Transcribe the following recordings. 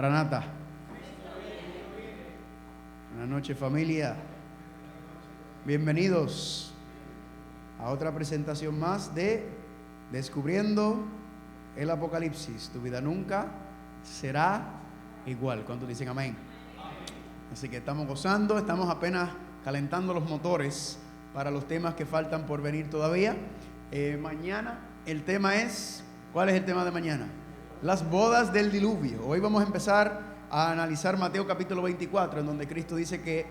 Maranata. Buenas noches, familia. Bienvenidos a otra presentación más de Descubriendo el Apocalipsis. Tu vida nunca será igual. ¿Cuántos dicen amén? Así que estamos gozando, estamos apenas calentando los motores para los temas que faltan por venir todavía. Mañana el tema es, ¿cuál es el tema de mañana? Las bodas del diluvio. Hoy vamos a empezar a analizar Mateo capítulo 24, en donde Cristo dice que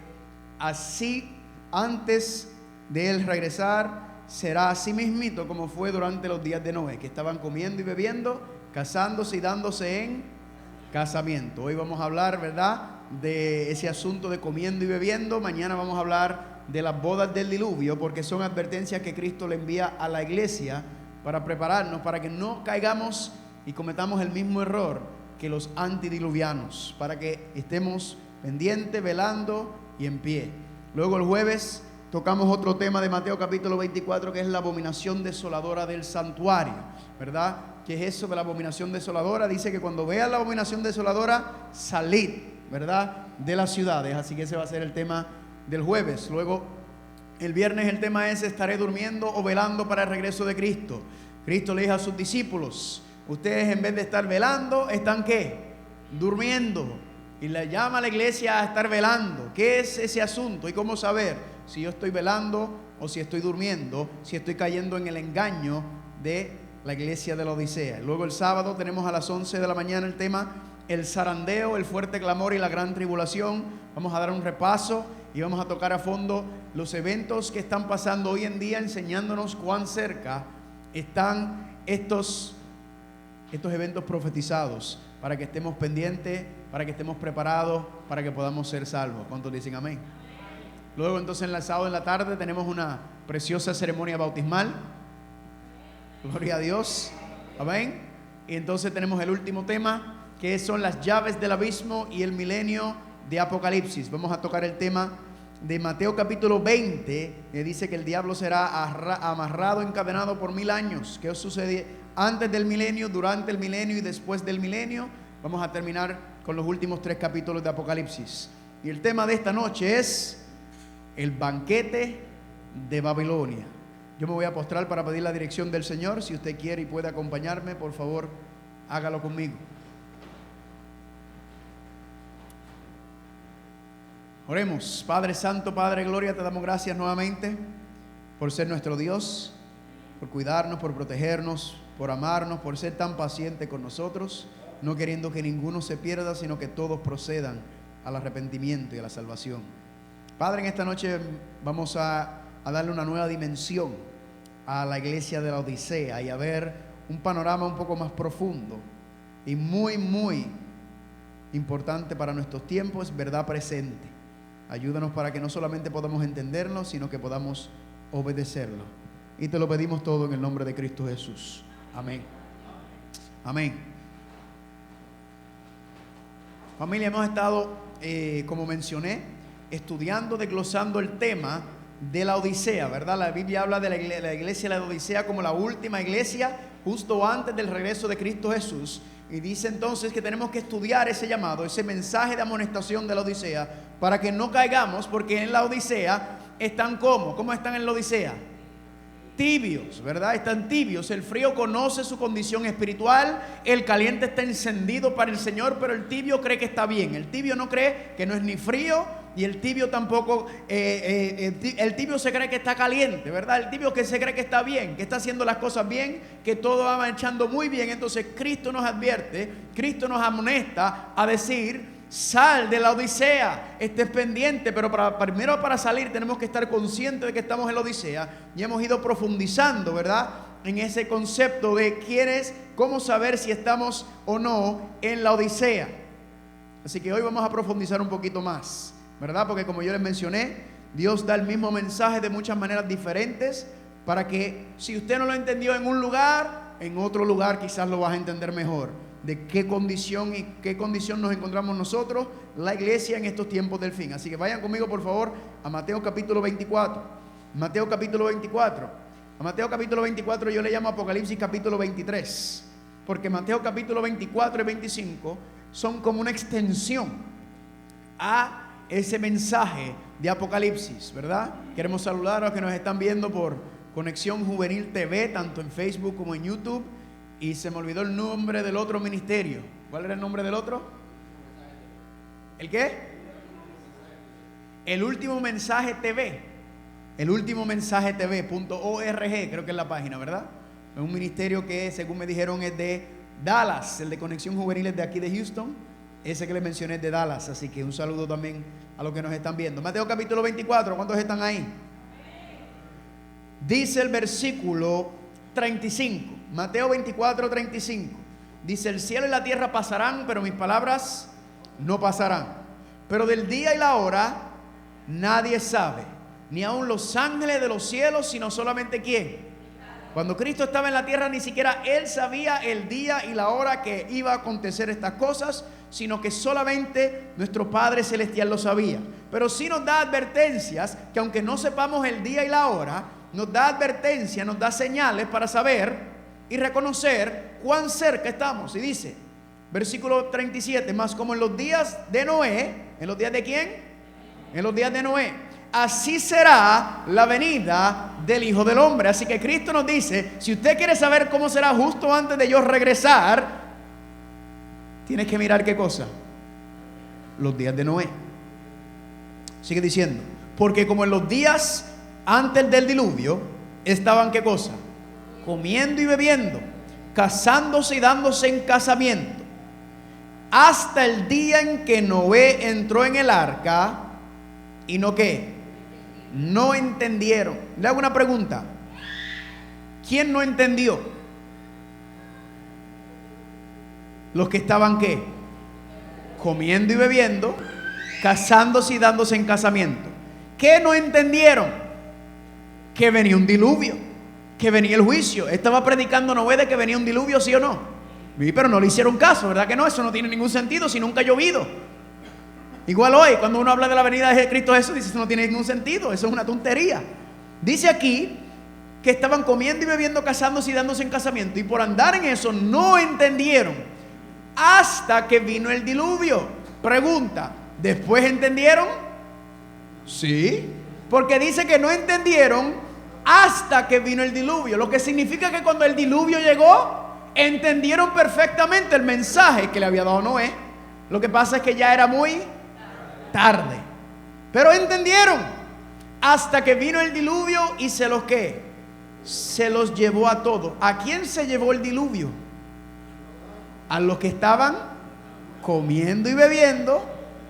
así antes de Él regresar será así mismito como fue durante los días de Noé, que estaban comiendo y bebiendo, casándose y dándose en casamiento. Hoy vamos a hablar, ¿verdad?, de ese asunto de comiendo y bebiendo. Mañana vamos a hablar de las bodas del diluvio, porque son advertencias que Cristo le envía a la iglesia para prepararnos, para que no caigamos y cometamos el mismo error que los antidiluvianos, para que estemos pendientes, velando y en pie. Luego el jueves tocamos otro tema de Mateo capítulo 24, que es la abominación desoladora del santuario, ¿verdad? ¿Qué es eso de la abominación desoladora? Dice que cuando vean la abominación desoladora, salid, ¿verdad?, de las ciudades. Así que ese va a ser el tema del jueves. Luego el viernes el tema es: estaré durmiendo o velando para el regreso de Cristo. Cristo le dijo a sus discípulos: ustedes en vez de estar velando, ¿están qué? Durmiendo. Y le llama a la iglesia a estar velando. ¿Qué es ese asunto? ¿Y cómo saber si yo estoy velando o si estoy durmiendo? Si estoy cayendo en el engaño de la iglesia de la Odisea. Luego el sábado tenemos a las 11 de la mañana el tema: el zarandeo, el fuerte clamor y la gran tribulación. Vamos a dar un repaso y vamos a tocar a fondo los eventos que están pasando hoy en día, enseñándonos cuán cerca están estos eventos profetizados, para que estemos pendientes, para que estemos preparados, para que podamos ser salvos. ¿Cuántos dicen amén? Luego entonces el sábado en la tarde tenemos una preciosa ceremonia bautismal. Gloria a Dios. Amén. Y entonces tenemos el último tema, que son las llaves del abismo y el milenio de Apocalipsis. Vamos a tocar el tema de Mateo capítulo 20, que dice que el diablo será amarrado, encadenado por 1000 años. ¿Qué sucede antes del milenio, durante el milenio y después del milenio? Vamos a terminar con los últimos 3 capítulos de Apocalipsis. Y el tema de esta noche es el banquete de Babilonia. Yo me voy a postrar para pedir la dirección del Señor. Si usted quiere y puede acompañarme, por favor, hágalo conmigo. Oremos. Padre Santo, Padre Gloria, te damos gracias nuevamente por ser nuestro Dios, por cuidarnos, por protegernos, por amarnos, por ser tan paciente con nosotros, no queriendo que ninguno se pierda, sino que todos procedan al arrepentimiento y a la salvación. Padre, en esta noche vamos a darle una nueva dimensión a la iglesia de la Odisea y a ver un panorama un poco más profundo y muy, muy importante para nuestros tiempos, es verdad presente. Ayúdanos para que no solamente podamos entenderlo, sino que podamos obedecerlo. Y te lo pedimos todo en el nombre de Cristo Jesús. Amén. Amén. Familia, hemos estado, como mencioné, estudiando, desglosando el tema de la Odisea, ¿verdad? La Biblia habla de la iglesia de la Odisea como la última iglesia justo antes del regreso de Cristo Jesús. Y dice entonces que tenemos que estudiar ese llamado, ese mensaje de amonestación de la Odisea, para que no caigamos, porque en la Odisea están ¿cómo están en la Odisea? Tibios, ¿verdad? Están tibios. El frío conoce su condición espiritual, el caliente está encendido para el Señor, pero el tibio cree que está bien. El tibio no cree, que no es ni frío, y el tibio tampoco, el tibio se cree que está caliente, ¿verdad? El tibio que se cree que está bien, que está haciendo las cosas bien, que todo va marchando muy bien. Entonces Cristo nos advierte, Cristo nos amonesta a decir: sal de la Odisea, estés pendiente. Pero primero para salir tenemos que estar conscientes de que estamos en la Odisea. Y hemos ido profundizando, ¿verdad?, en ese concepto de cómo saber si estamos o no en la Odisea. Así que hoy vamos a profundizar un poquito más, ¿verdad? Porque como yo les mencioné, Dios da el mismo mensaje de muchas maneras diferentes, para que si usted no lo entendió en un lugar, en otro lugar quizás lo vas a entender mejor. De qué condición nos encontramos nosotros, la iglesia, en estos tiempos del fin. Así que vayan conmigo por favor a Mateo capítulo 24. Mateo capítulo 24. A Mateo capítulo 24 yo le llamo Apocalipsis capítulo 23, porque Mateo capítulo 24 y 25 son como una extensión a ese mensaje de Apocalipsis, ¿verdad? Queremos saludar a los que nos están viendo por Conexión Juvenil TV, tanto en Facebook como en YouTube. Y se me olvidó el nombre del otro ministerio. ¿Cuál era el nombre del otro? ¿El qué? El Último Mensaje TV. El Último Mensaje TV.org, creo que es la página, ¿verdad? Es un ministerio que, según me dijeron, es de Dallas. El de Conexión Juvenil es de aquí de Houston. Ese que les mencioné es de Dallas. Así que un saludo también a los que nos están viendo. Mateo capítulo 24, ¿cuántos están ahí? Dice el versículo 35. Mateo 24, 35. Dice: el cielo y la tierra pasarán, pero mis palabras no pasarán. Pero del día y la hora nadie sabe, ni aun los ángeles de los cielos, sino solamente ¿quién? Cuando Cristo estaba en la tierra, ni siquiera Él sabía el día y la hora que iba a acontecer estas cosas, sino que solamente nuestro Padre Celestial lo sabía. Pero sí nos da advertencias, que aunque no sepamos el día y la hora, nos da advertencias, nos da señales para saber y reconocer cuán cerca estamos. Y dice, versículo 37, más como en los días de Noé. ¿En los días de quién? En los días de Noé. Así será la venida del Hijo del Hombre. Así que Cristo nos dice, si usted quiere saber cómo será justo antes de yo regresar, tienes que mirar ¿qué cosa? Los días de Noé. Sigue diciendo, porque como en los días antes del diluvio, estaban ¿qué cosa? Comiendo y bebiendo, casándose y dándose en casamiento, hasta el día en que Noé entró en el arca. ¿Y no qué? No entendieron. Le hago una pregunta. ¿Quién no entendió? Los que estaban ¿qué? Comiendo y bebiendo, casándose y dándose en casamiento. ¿Qué no entendieron? Que venía un diluvio, que venía el juicio. Estaba predicando Noé de que venía un diluvio, ¿sí o no? Sí, pero no le hicieron caso, ¿verdad que no? Eso no tiene ningún sentido si nunca ha llovido. Igual hoy, cuando uno habla de la venida de Cristo Jesús, dice, eso no tiene ningún sentido, eso es una tontería. Dice aquí que estaban comiendo y bebiendo, casándose y dándose en casamiento, y por andar en eso no entendieron hasta que vino el diluvio. Pregunta, ¿después entendieron? Sí, porque dice que no entendieron hasta que vino el diluvio, lo que significa que cuando el diluvio llegó, entendieron perfectamente el mensaje que le había dado Noé. Lo que pasa es que ya era muy tarde, pero entendieron hasta que vino el diluvio y se los ¿qué? Se los llevó a todos. ¿A quién se llevó el diluvio? A los que estaban comiendo y bebiendo,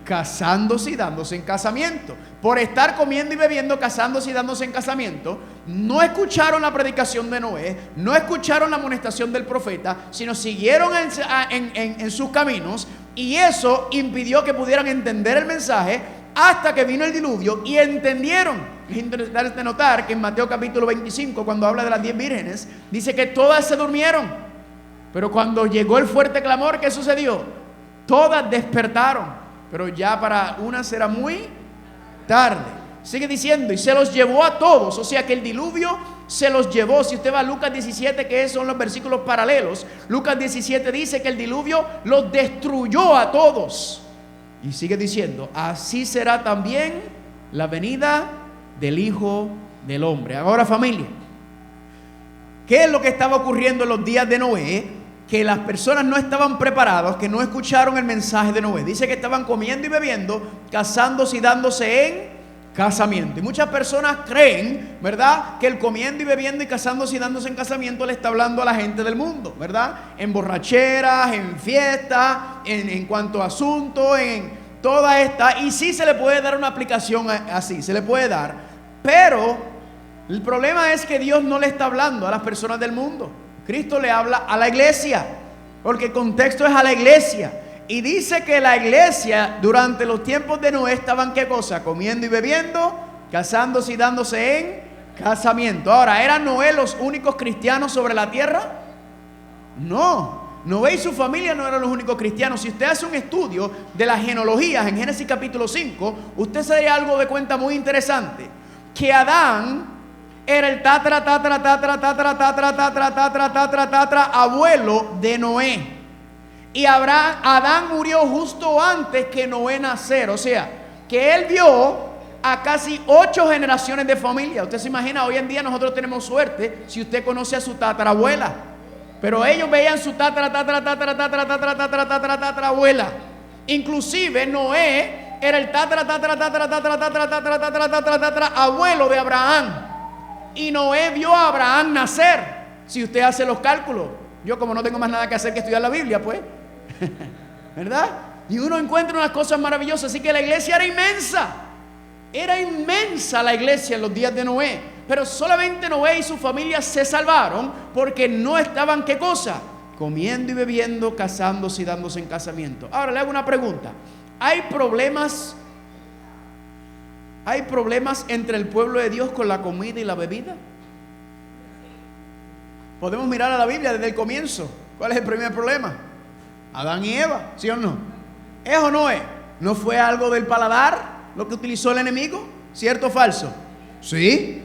casándose y dándose en casamiento. Por estar comiendo y bebiendo, casándose y dándose en casamiento, no escucharon la predicación de Noé, no escucharon la amonestación del profeta, sino siguieron en sus caminos, y eso impidió que pudieran entender el mensaje hasta que vino el diluvio y entendieron. Es interesante notar que en Mateo capítulo 25, cuando habla de las 10 vírgenes, dice que todas se durmieron, pero cuando llegó el fuerte clamor, ¿qué sucedió? Todas despertaron, pero ya para unas era muy tarde. Sigue diciendo, y se los llevó a todos. O sea que el diluvio se los llevó. Si usted va a Lucas 17, que son los versículos paralelos, Lucas 17 dice que el diluvio los destruyó a todos. Y sigue diciendo, así será también la venida del Hijo del Hombre. Ahora, familia, ¿qué es lo que estaba ocurriendo en los días de Noé? Que las personas no estaban preparadas, que no escucharon el mensaje de Noé. Dice que estaban comiendo y bebiendo, casándose y dándose en casamiento. Y muchas personas creen, ¿verdad?, que el comiendo y bebiendo y casándose y dándose en casamiento le está hablando a la gente del mundo, ¿verdad? En borracheras, en fiestas, en cuanto a asuntos, en toda esta. Y sí se le puede dar una aplicación así, se le puede dar. Pero el problema es que Dios no le está hablando a las personas del mundo. Cristo le habla a la iglesia, porque el contexto es a la iglesia. Y dice que la iglesia durante los tiempos de Noé estaban ¿qué cosa? Comiendo y bebiendo, casándose y dándose en casamiento. Ahora, ¿eran Noé los únicos cristianos sobre la tierra? No, Noé y su familia no eran los únicos cristianos. Si usted hace un estudio de las genealogías en Génesis capítulo 5, usted se daría algo de cuenta muy interesante, que Adán era el tatara abuelo de Noé. Y Adán murió justo antes que Noé nacer. O sea, que él vio a casi 8 generaciones de familia. Usted se imagina, hoy en día nosotros tenemos suerte si usted conoce a su tatarabuela. Pero ellos veían su tatarabuela. Inclusive Noé era el abuelo de Abraham. Y Noé vio a Abraham nacer. Si usted hace los cálculos, yo como no tengo más nada que hacer que estudiar la Biblia, pues, ¿verdad? Y uno encuentra unas cosas maravillosas. Así que la iglesia era inmensa. Era inmensa la iglesia en los días de Noé. Pero solamente Noé y su familia se salvaron porque no estaban, ¿qué cosa? Comiendo y bebiendo, casándose y dándose en casamiento. Ahora le hago una pregunta. ¿Hay problemas entre el pueblo de Dios con la comida y la bebida? Podemos mirar a la Biblia desde el comienzo. ¿Cuál es el primer problema? Adán y Eva, ¿sí o no? ¿Es o no es? ¿No fue algo del paladar lo que utilizó el enemigo? ¿Cierto o falso? Sí.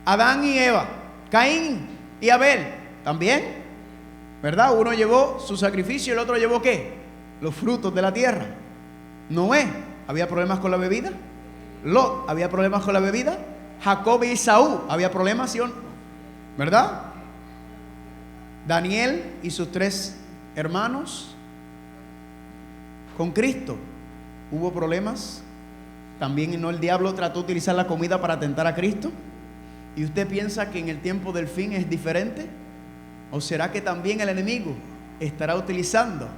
Adán y Eva, Caín y Abel, también, ¿verdad? Uno llevó su sacrificio y el otro llevó ¿qué? Los frutos de la tierra. Noé, ¿había problemas con la bebida? Lot, ¿había problemas con la bebida? Jacob y Esaú, ¿había problemas, sí o no? ¿Verdad? Daniel y sus 3 hermanos, con Cristo, ¿hubo problemas? También no, el diablo trató de utilizar la comida para tentar a Cristo. ¿Y usted piensa que en el tiempo del fin es diferente? ¿O será que también el enemigo estará utilizando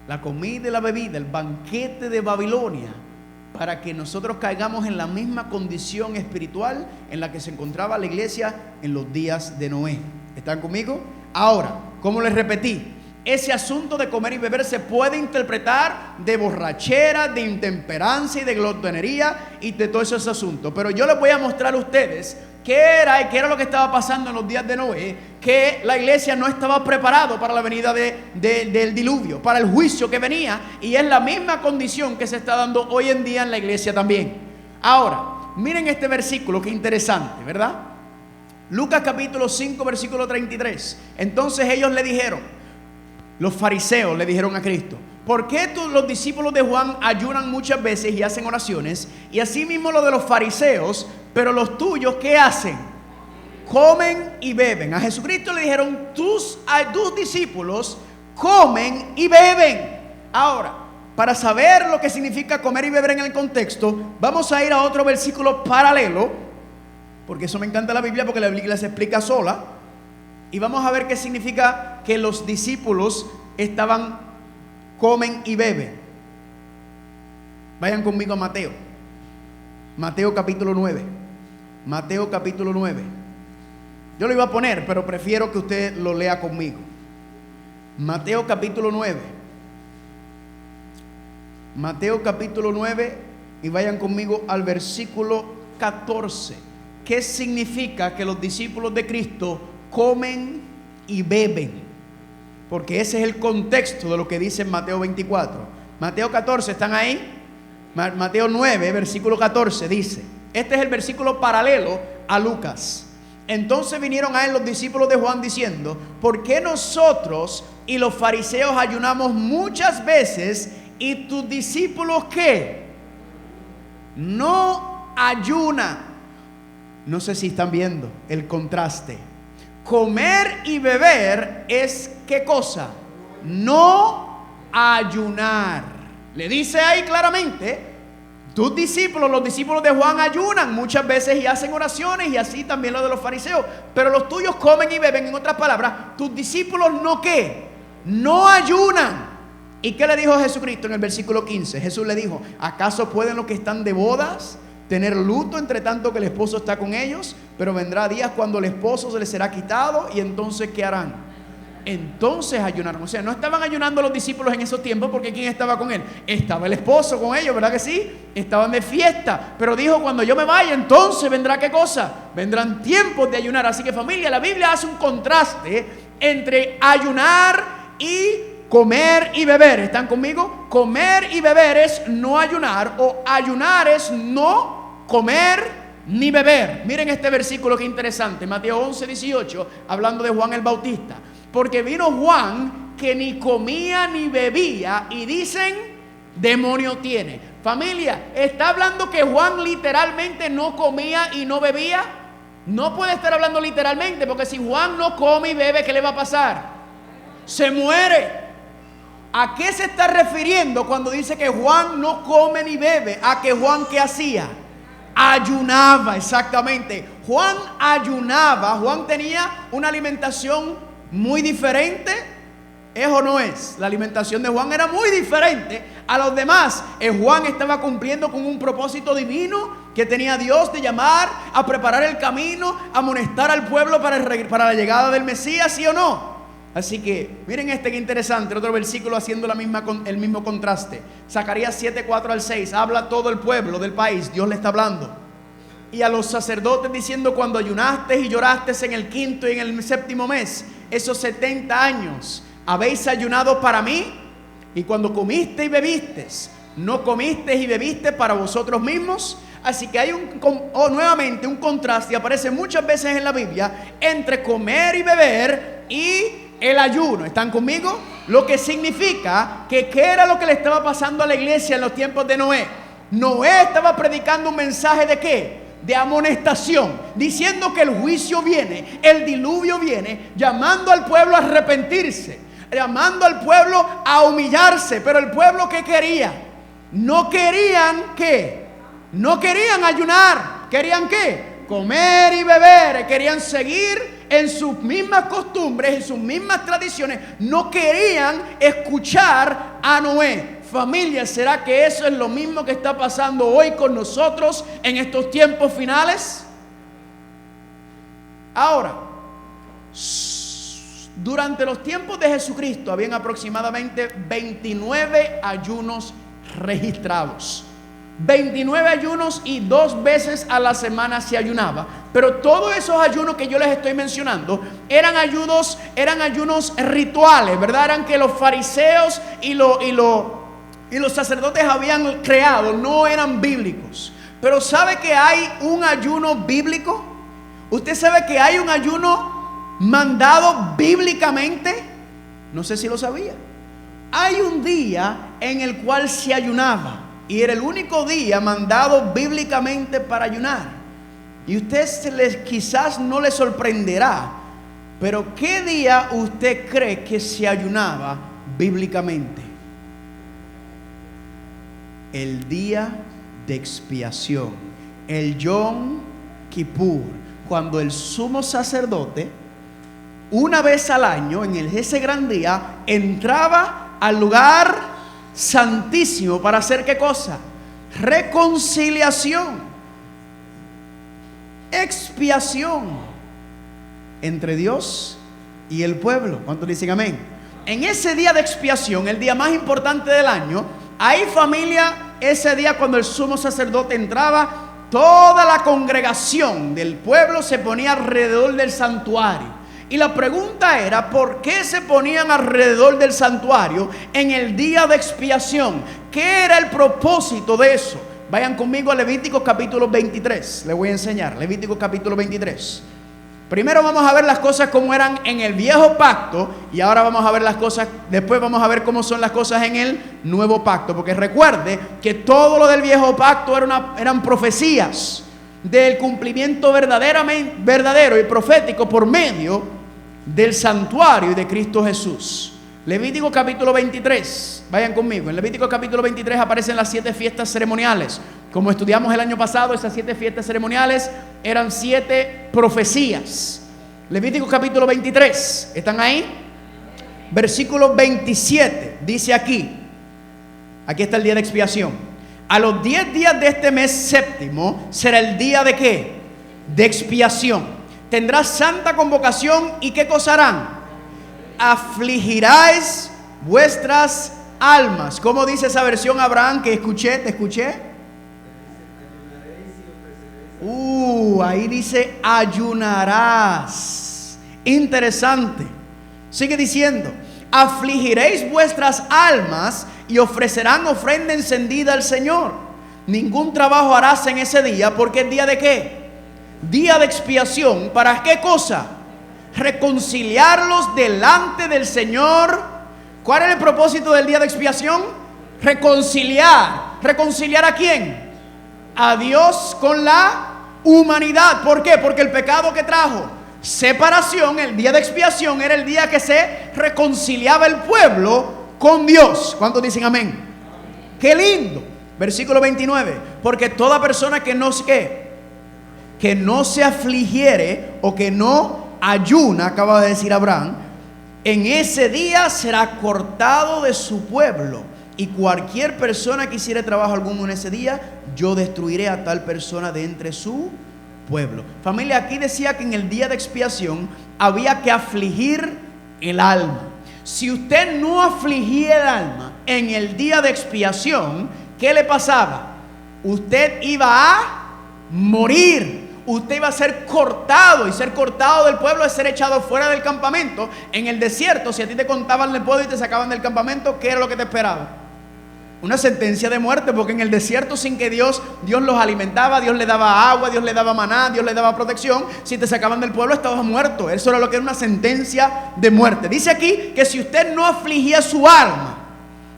la comida y la bebida, el banquete de Babilonia, para que nosotros caigamos en la misma condición espiritual en la que se encontraba la iglesia en los días de Noé? ¿Están conmigo? Ahora, como les repetí, ese asunto de comer y beber se puede interpretar de borrachera, de intemperancia y de glotonería y de todo ese asunto. Pero yo les voy a mostrar a ustedes qué era lo que estaba pasando en los días de Noé, que la iglesia no estaba preparada para la venida del diluvio, para el juicio que venía, y es la misma condición que se está dando hoy en día en la iglesia también. Ahora, miren este versículo, qué interesante, ¿verdad? Lucas capítulo 5, versículo 33. Entonces ellos le dijeron, los fariseos le dijeron a Cristo, ¿por qué los discípulos de Juan ayunan muchas veces y hacen oraciones? Y así mismo lo de los fariseos, pero los tuyos, ¿qué hacen? Comen y beben. A Jesucristo le dijeron, tus discípulos comen y beben. Ahora, para saber lo que significa comer y beber en el contexto, vamos a ir a otro versículo paralelo, porque eso me encanta la Biblia, porque la Biblia se explica sola. Y vamos a ver qué significa que los discípulos comen y beben. Vayan conmigo a Mateo. Mateo capítulo 9. Mateo capítulo 9. Yo lo iba a poner, pero prefiero que usted lo lea conmigo. Mateo capítulo 9. Mateo capítulo 9. Y vayan conmigo al versículo 14. ¿Qué significa que los discípulos de Cristo comen y beben? Porque ese es el contexto de lo que dice en Mateo 24. Mateo 14, ¿están ahí? Mateo 9, versículo 14 dice, este es el versículo paralelo a Lucas. Entonces vinieron a él los discípulos de Juan diciendo, ¿por qué nosotros y los fariseos ayunamos muchas veces y tus discípulos qué? No ayunan. No sé si están viendo el contraste. Comer y beber es ¿qué cosa? No ayunar. Le dice ahí claramente, tus discípulos, los discípulos de Juan ayunan muchas veces y hacen oraciones, y así también lo de los fariseos, pero los tuyos comen y beben. En otras palabras, tus discípulos no ¿qué? No ayunan. ¿Y qué le dijo Jesucristo en el versículo 15? Jesús le dijo, ¿acaso pueden los que están de bodas tener luto entre tanto que el esposo está con ellos? Pero vendrá días cuando el esposo se les será quitado, y entonces ¿qué harán? Entonces ayunaron. O sea, no estaban ayunando los discípulos en esos tiempos, porque ¿quién estaba con él? Estaba el esposo con ellos, ¿verdad que sí? Estaban de fiesta, pero dijo, cuando yo me vaya, entonces vendrá ¿qué cosa? Vendrán tiempos de ayunar. Así que, familia, la Biblia hace un contraste entre ayunar y comer y beber. ¿Están conmigo? Comer y beber es no ayunar, o ayunar es no comer ni beber. Miren este versículo que interesante, Mateo 11, 18, hablando de Juan el Bautista. Porque vino Juan, que ni comía ni bebía, y dicen, demonio tiene. Familia, ¿está hablando que Juan literalmente no comía y no bebía? No puede estar hablando literalmente, porque si Juan no come y bebe, ¿qué le va a pasar? Se muere. ¿A qué se está refiriendo cuando dice que Juan no come ni bebe? A que Juan, ¿qué hacía? Ayunaba, exactamente. Juan ayunaba. Juan tenía una alimentación muy diferente. ¿Es o no es? La alimentación de Juan era muy diferente a los demás. Juan estaba cumpliendo con un propósito divino que tenía Dios de llamar a preparar el camino, a amonestar al pueblo para la llegada del Mesías, ¿sí o no? Así que miren que interesante, otro versículo haciendo el mismo contraste. Zacarías 7, 4 al 6, habla todo el pueblo del país, Dios le está hablando. Y a los sacerdotes diciendo, cuando ayunaste y lloraste en el 5º y en el 7º mes, esos 70 años, ¿habéis ayunado para mí? Y cuando comiste y bebiste, ¿no comiste y bebiste para vosotros mismos? Así que hay nuevamente un contraste, aparece muchas veces en la Biblia, entre comer y beber y el ayuno. ¿Están conmigo? Lo que significa que ¿qué era lo que le estaba pasando a la iglesia en los tiempos de Noé? Noé estaba predicando un mensaje ¿de qué? De amonestación, diciendo que el juicio viene, el diluvio viene, llamando al pueblo a arrepentirse, llamando al pueblo a humillarse. Pero el pueblo, ¿qué quería? No querían ¿qué? No querían ayunar. ¿Querían qué? Comer y beber. Querían seguir en sus mismas costumbres, en sus mismas tradiciones. No querían escuchar a Noé. Familia, ¿será que eso es lo mismo que está pasando hoy con nosotros en estos tiempos finales? Ahora, durante los tiempos de Jesucristo habían aproximadamente 29 ayunos registrados. 29 ayunos, y 2 veces a la semana se ayunaba. Pero todos esos ayunos que yo les estoy mencionando eran ayunos rituales, ¿verdad? Eran que los fariseos y los sacerdotes habían creado, no eran bíblicos. Pero ¿sabe que hay un ayuno bíblico? ¿Usted sabe que hay un ayuno mandado bíblicamente? No sé si lo sabía. Hay un día en el cual se ayunaba, y era el único día mandado bíblicamente para ayunar. Y usted quizás no le sorprenderá, pero ¿qué día usted cree que se ayunaba bíblicamente? El día de expiación, el Yom Kippur, cuando el sumo sacerdote, una vez al año, en ese gran día, entraba al lugar santísimo para hacer ¿qué cosa? Reconciliación, expiación entre Dios y el pueblo. ¿Cuántos dicen amén? En ese día de expiación, el día más importante del año, ahí, familia, ese día cuando el sumo sacerdote entraba, toda la congregación del pueblo se ponía alrededor del santuario. Y la pregunta era, ¿por qué se ponían alrededor del santuario en el día de expiación? ¿Qué era el propósito de eso? Vayan conmigo a Levítico capítulo 23. Les voy a enseñar, Levítico capítulo 23. Primero vamos a ver las cosas como eran en el viejo pacto, y ahora vamos a ver las cosas, después vamos a ver cómo son las cosas en el nuevo pacto. Porque recuerde que todo lo del viejo pacto eran profecías del cumplimiento verdadero y profético por medio del santuario y de Cristo Jesús. Levítico capítulo 23, vayan conmigo. En Levítico capítulo 23 aparecen las 7 fiestas ceremoniales. Como estudiamos el año pasado, esas 7 fiestas ceremoniales eran 7 profecías. Levítico capítulo 23, ¿están ahí? Versículo 27, dice aquí está el día de expiación. A los 10 días de este mes séptimo será el día de ¿qué? De expiación. Tendrás santa convocación, y ¿qué cosa harán? Afligiráis vuestras almas. ¿Cómo dice esa versión, Abraham, que escuché? ¿Te escuché? Ahí dice ayunarás. Interesante. Sigue diciendo, afligiréis vuestras almas y ofrecerán ofrenda encendida al Señor. Ningún trabajo harás en ese día, porque es día de ¿qué? Día de expiación. ¿Para qué cosa? Reconciliarlos delante del Señor ¿Cuál es el propósito del día de expiación? Reconciliar. ¿Reconciliar a quién? A Dios con la humanidad. ¿Por qué? Porque el pecado que trajo separación, el día de expiación, era el día que se reconciliaba el pueblo con Dios. ¿Cuántos dicen amén? ¡Qué lindo! Versículo 29. Porque toda persona que no se afligiere o que no ayuna, acaba de decir Abraham, en ese día será cortado de su pueblo. Y cualquier persona que hiciere trabajo alguno en ese día, yo destruiré a tal persona de entre su pueblo. Familia, aquí decía que en el día de expiación había que afligir el alma. Si usted no afligía el alma en el día de expiación, ¿qué le pasaba? Usted iba a morir. Usted iba a ser cortado, y ser cortado del pueblo es ser echado fuera del campamento. En el desierto, si a ti te contaban el pueblo y te sacaban del campamento, ¿qué era lo que te esperaba? Una sentencia de muerte, porque en el desierto, sin que Dios los alimentaba, Dios le daba agua, Dios le daba maná, Dios le daba protección. Si te sacaban del pueblo, estabas muerto. Eso era lo que era una sentencia de muerte. Dice aquí que si usted no afligía su alma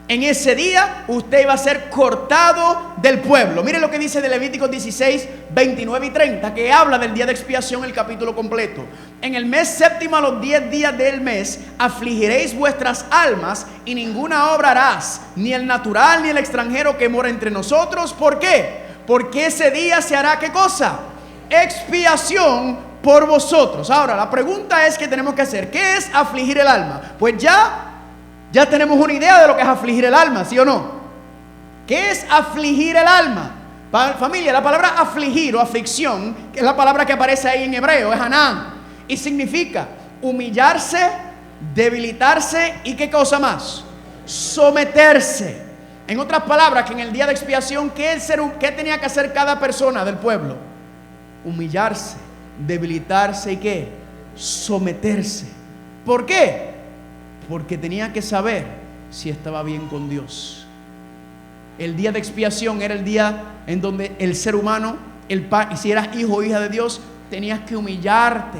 en ese día, usted iba a ser cortado del pueblo. Mire lo que dice de Levíticos 16, 29 y 30, que habla del día de expiación, el capítulo completo. En el mes séptimo, a los 10 días del mes, afligiréis vuestras almas, y ninguna obra harás, ni el natural ni el extranjero que mora entre nosotros. ¿Por qué? Porque ese día se hará, ¿qué cosa? Expiación por vosotros. Ahora, la pregunta es que tenemos que hacer. ¿Qué es afligir el alma? Pues ya tenemos una idea de lo que es afligir el alma, ¿sí o no? ¿Qué es afligir el alma? Familia, la palabra afligir o aflicción, que es la palabra que aparece ahí en hebreo, es anán, y significa humillarse, debilitarse y ¿qué cosa más? Someterse. En otras palabras, que en el día de expiación, ¿qué tenía que hacer cada persona del pueblo? Humillarse, debilitarse y ¿qué? Someterse. ¿Por qué? Porque tenía que saber si estaba bien con Dios. El día de expiación era el día en donde el ser humano, si eras hijo o hija de Dios, tenías que humillarte,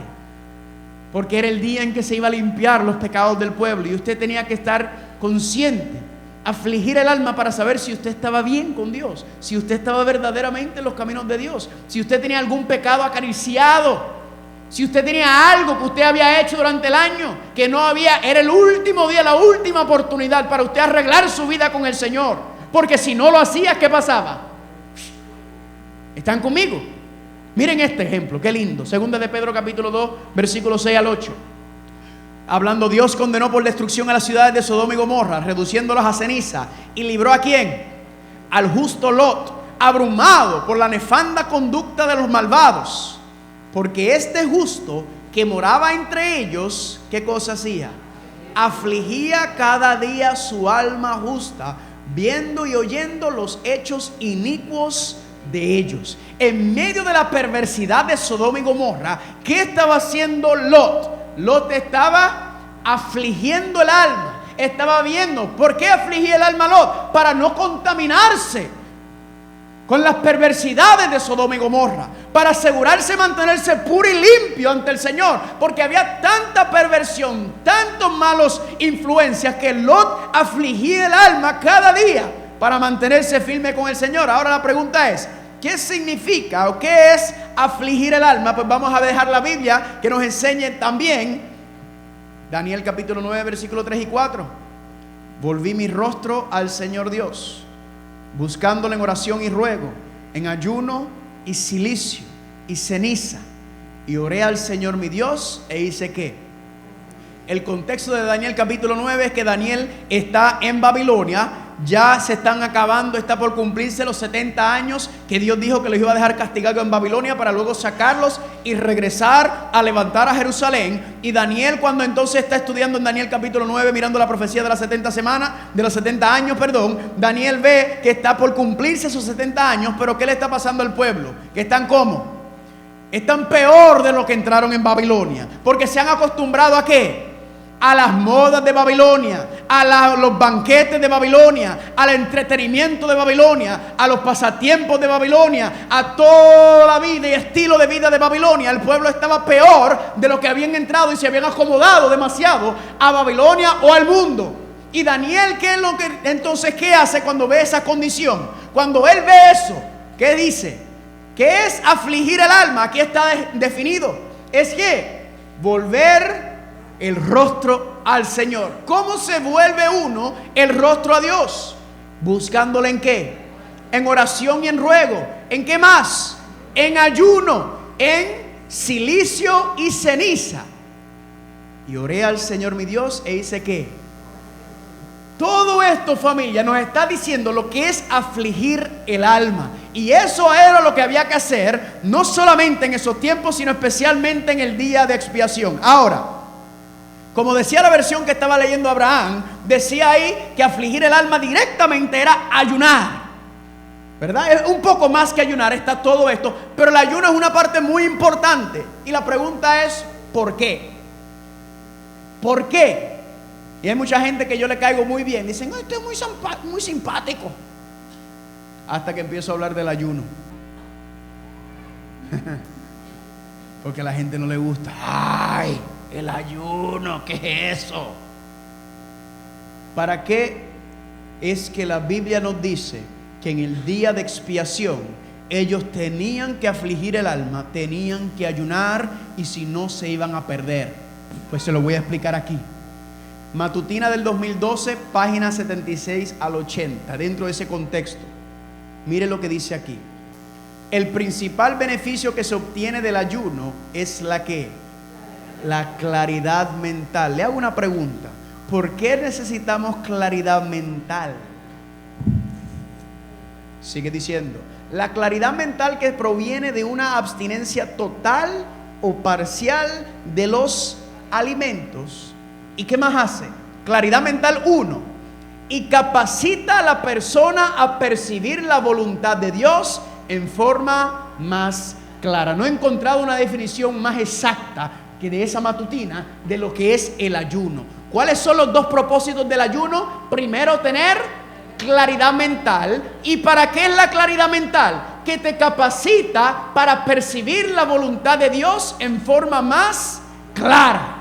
porque era el día en que se iba a limpiar los pecados del pueblo, y usted tenía que estar consciente, afligir el alma para saber si usted estaba bien con Dios, si usted estaba verdaderamente en los caminos de Dios, si usted tenía algún pecado acariciado, si usted tenía algo que usted había hecho durante el año que no había, era el último día, la última oportunidad para usted arreglar su vida con el Señor. Porque si no lo hacía, ¿qué pasaba? ¿Están conmigo? Miren este ejemplo, qué lindo. Segunda de Pedro capítulo 2, versículos 6 al 8. Hablando, Dios condenó por destrucción a las ciudades de Sodoma y Gomorra, reduciéndolas a ceniza. ¿Y libró a quién? Al justo Lot, abrumado por la nefanda conducta de los malvados. Porque este justo que moraba entre ellos, ¿qué cosa hacía? Afligía cada día su alma justa, viendo y oyendo los hechos inicuos de ellos. En medio de la perversidad de Sodoma y Gomorra, ¿qué estaba haciendo Lot? Lot estaba afligiendo el alma. Estaba viendo. ¿Por qué afligía el alma Lot? Para no contaminarse con las perversidades de Sodoma y Gomorra, para asegurarse de mantenerse puro y limpio ante el Señor, porque había tanta perversión, tantos malos influencias, que Lot afligía el alma cada día para mantenerse firme con el Señor. Ahora la pregunta es, ¿qué significa o qué es afligir el alma? Pues vamos a dejar la Biblia que nos enseñe también. Daniel capítulo 9, versículos 3 y 4. Volví mi rostro al Señor Dios, buscándole en oración y ruego, en ayuno y cilicio y ceniza, y oré al Señor mi Dios e hice ¿qué? El contexto de Daniel capítulo 9 es que Daniel está en Babilonia. Ya se están acabando, está por cumplirse los 70 años que Dios dijo que los iba a dejar castigados en Babilonia para luego sacarlos y regresar a levantar a Jerusalén. Y Daniel, cuando entonces está estudiando en Daniel capítulo 9, mirando la profecía de las 70 semanas, de los 70 años, Daniel ve que está por cumplirse esos 70 años, pero ¿qué le está pasando al pueblo? Que están ¿cómo? Están peor de lo que entraron en Babilonia, porque se han acostumbrado ¿a qué? A las modas de Babilonia, a los banquetes de Babilonia, al entretenimiento de Babilonia, a los pasatiempos de Babilonia, a toda la vida y estilo de vida de Babilonia. El pueblo estaba peor de lo que habían entrado y se habían acomodado demasiado a Babilonia o al mundo. Y Daniel, entonces, ¿qué hace cuando ve esa condición? Cuando él ve eso, ¿qué dice? ¿Qué es afligir el alma? Aquí está definido. Es que volver el rostro al Señor. ¿Cómo se vuelve uno el rostro a Dios? Buscándole ¿en qué? En oración y en ruego. ¿En qué más? En ayuno, en cilicio y ceniza. Y oré al Señor mi Dios e hice ¿qué? Todo esto, familia, nos está diciendo lo que es afligir el alma. Y eso era lo que había que hacer, no solamente en esos tiempos, sino especialmente en el día de expiación. Ahora, como decía la versión que estaba leyendo Abraham, decía ahí que afligir el alma directamente era ayunar, ¿verdad? Es un poco más que ayunar, está todo esto, pero el ayuno es una parte muy importante. Y la pregunta es, ¿por qué? ¿Por qué? Y hay mucha gente que yo le caigo muy bien. Dicen, este es muy simpático. Hasta que empiezo a hablar del ayuno. Porque a la gente no le gusta. ¡Ay! El ayuno, ¿qué es eso? ¿Para qué es que la Biblia nos dice que en el día de expiación ellos tenían que afligir el alma, tenían que ayunar, y si no se iban a perder? Pues se lo voy a explicar aquí. Matutina del 2012, páginas 76 al 80. Dentro de ese contexto, mire lo que dice aquí. El principal beneficio que se obtiene del ayuno es la claridad mental. Le hago una pregunta. ¿Por qué necesitamos claridad mental? Sigue diciendo. La claridad mental que proviene de una abstinencia total o parcial de los alimentos. ¿Y qué más hace? Claridad mental 1. Y capacita a la persona a percibir la voluntad de Dios en forma más clara. No he encontrado una definición más exacta que de esa matutina de lo que es el ayuno. ¿Cuáles son los dos propósitos del ayuno? Primero, tener claridad mental. ¿Y para qué es la claridad mental? Que te capacita para percibir la voluntad de Dios en forma más clara.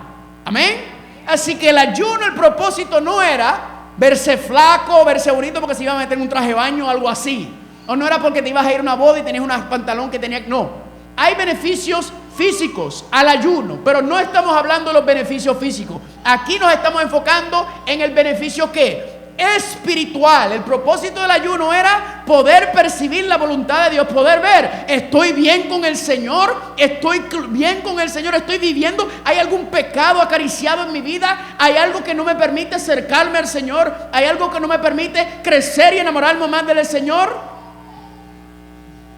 Amén. Así que el ayuno, el propósito no era verse flaco, verse bonito porque se iba a meter en un traje de baño o algo así. O no era porque te ibas a ir a una boda y tenías un pantalón que tenía. No. Hay beneficios físicos al ayuno, pero no estamos hablando de los beneficios físicos. Aquí nos estamos enfocando en el beneficio ¿qué? Espiritual. El propósito del ayuno era poder percibir la voluntad de Dios, poder ver, estoy bien con el Señor, estoy bien con el Señor, estoy viviendo, hay algún pecado acariciado en mi vida, hay algo que no me permite acercarme al Señor, hay algo que no me permite crecer y enamorarme más del Señor.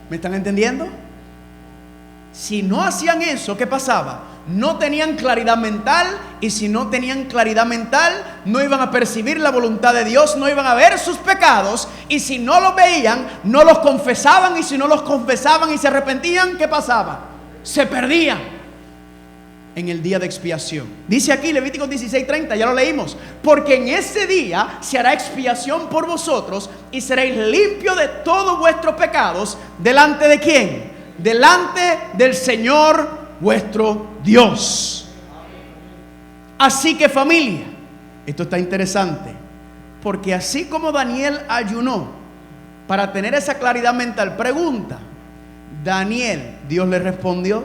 ¿Me están entendiendo? Si no hacían eso, ¿qué pasaba? No tenían claridad mental, y si no tenían claridad mental, no iban a percibir la voluntad de Dios, no iban a ver sus pecados, y si no los veían, no los confesaban, y si no los confesaban y se arrepentían, ¿qué pasaba? Se perdían en el día de expiación. Dice aquí Levíticos 16:30, ya lo leímos, porque en ese día se hará expiación por vosotros y seréis limpios de todos vuestros pecados. ¿Delante de quién? Delante del Señor vuestro Dios. Así que, familia, esto está interesante, porque así como Daniel ayunó para tener esa claridad mental, pregunta, Daniel, ¿Dios le respondió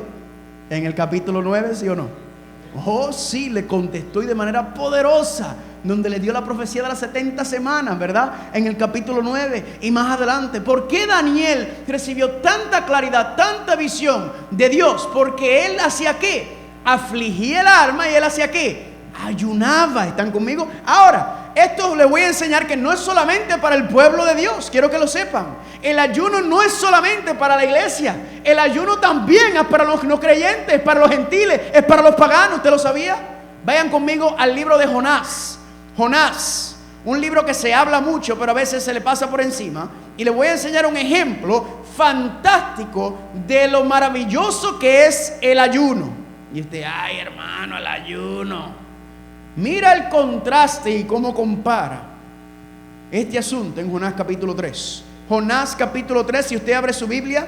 en el capítulo 9, sí o no? Oh, sí, le contestó, y de manera poderosa, donde le dio la profecía de las 70 semanas, ¿verdad? En el capítulo 9 y más adelante. ¿Por qué Daniel recibió tanta claridad, tanta visión de Dios? Porque él hacía ¿qué? Afligía el alma, y él hacía ¿qué? Ayunaba. ¿Están conmigo? Ahora, esto les voy a enseñar que no es solamente para el pueblo de Dios. Quiero que lo sepan. El ayuno no es solamente para la iglesia. El ayuno también es para los no creyentes, es para los gentiles, es para los paganos. ¿Usted lo sabía? Vayan conmigo al libro de Jonás. Jonás, un libro que se habla mucho, pero a veces se le pasa por encima. Y les voy a enseñar un ejemplo fantástico de lo maravilloso que es el ayuno. Y ay, hermano, el ayuno. Mira el contraste y cómo compara este asunto en Jonás capítulo 3. Jonás capítulo 3, si usted abre su Biblia,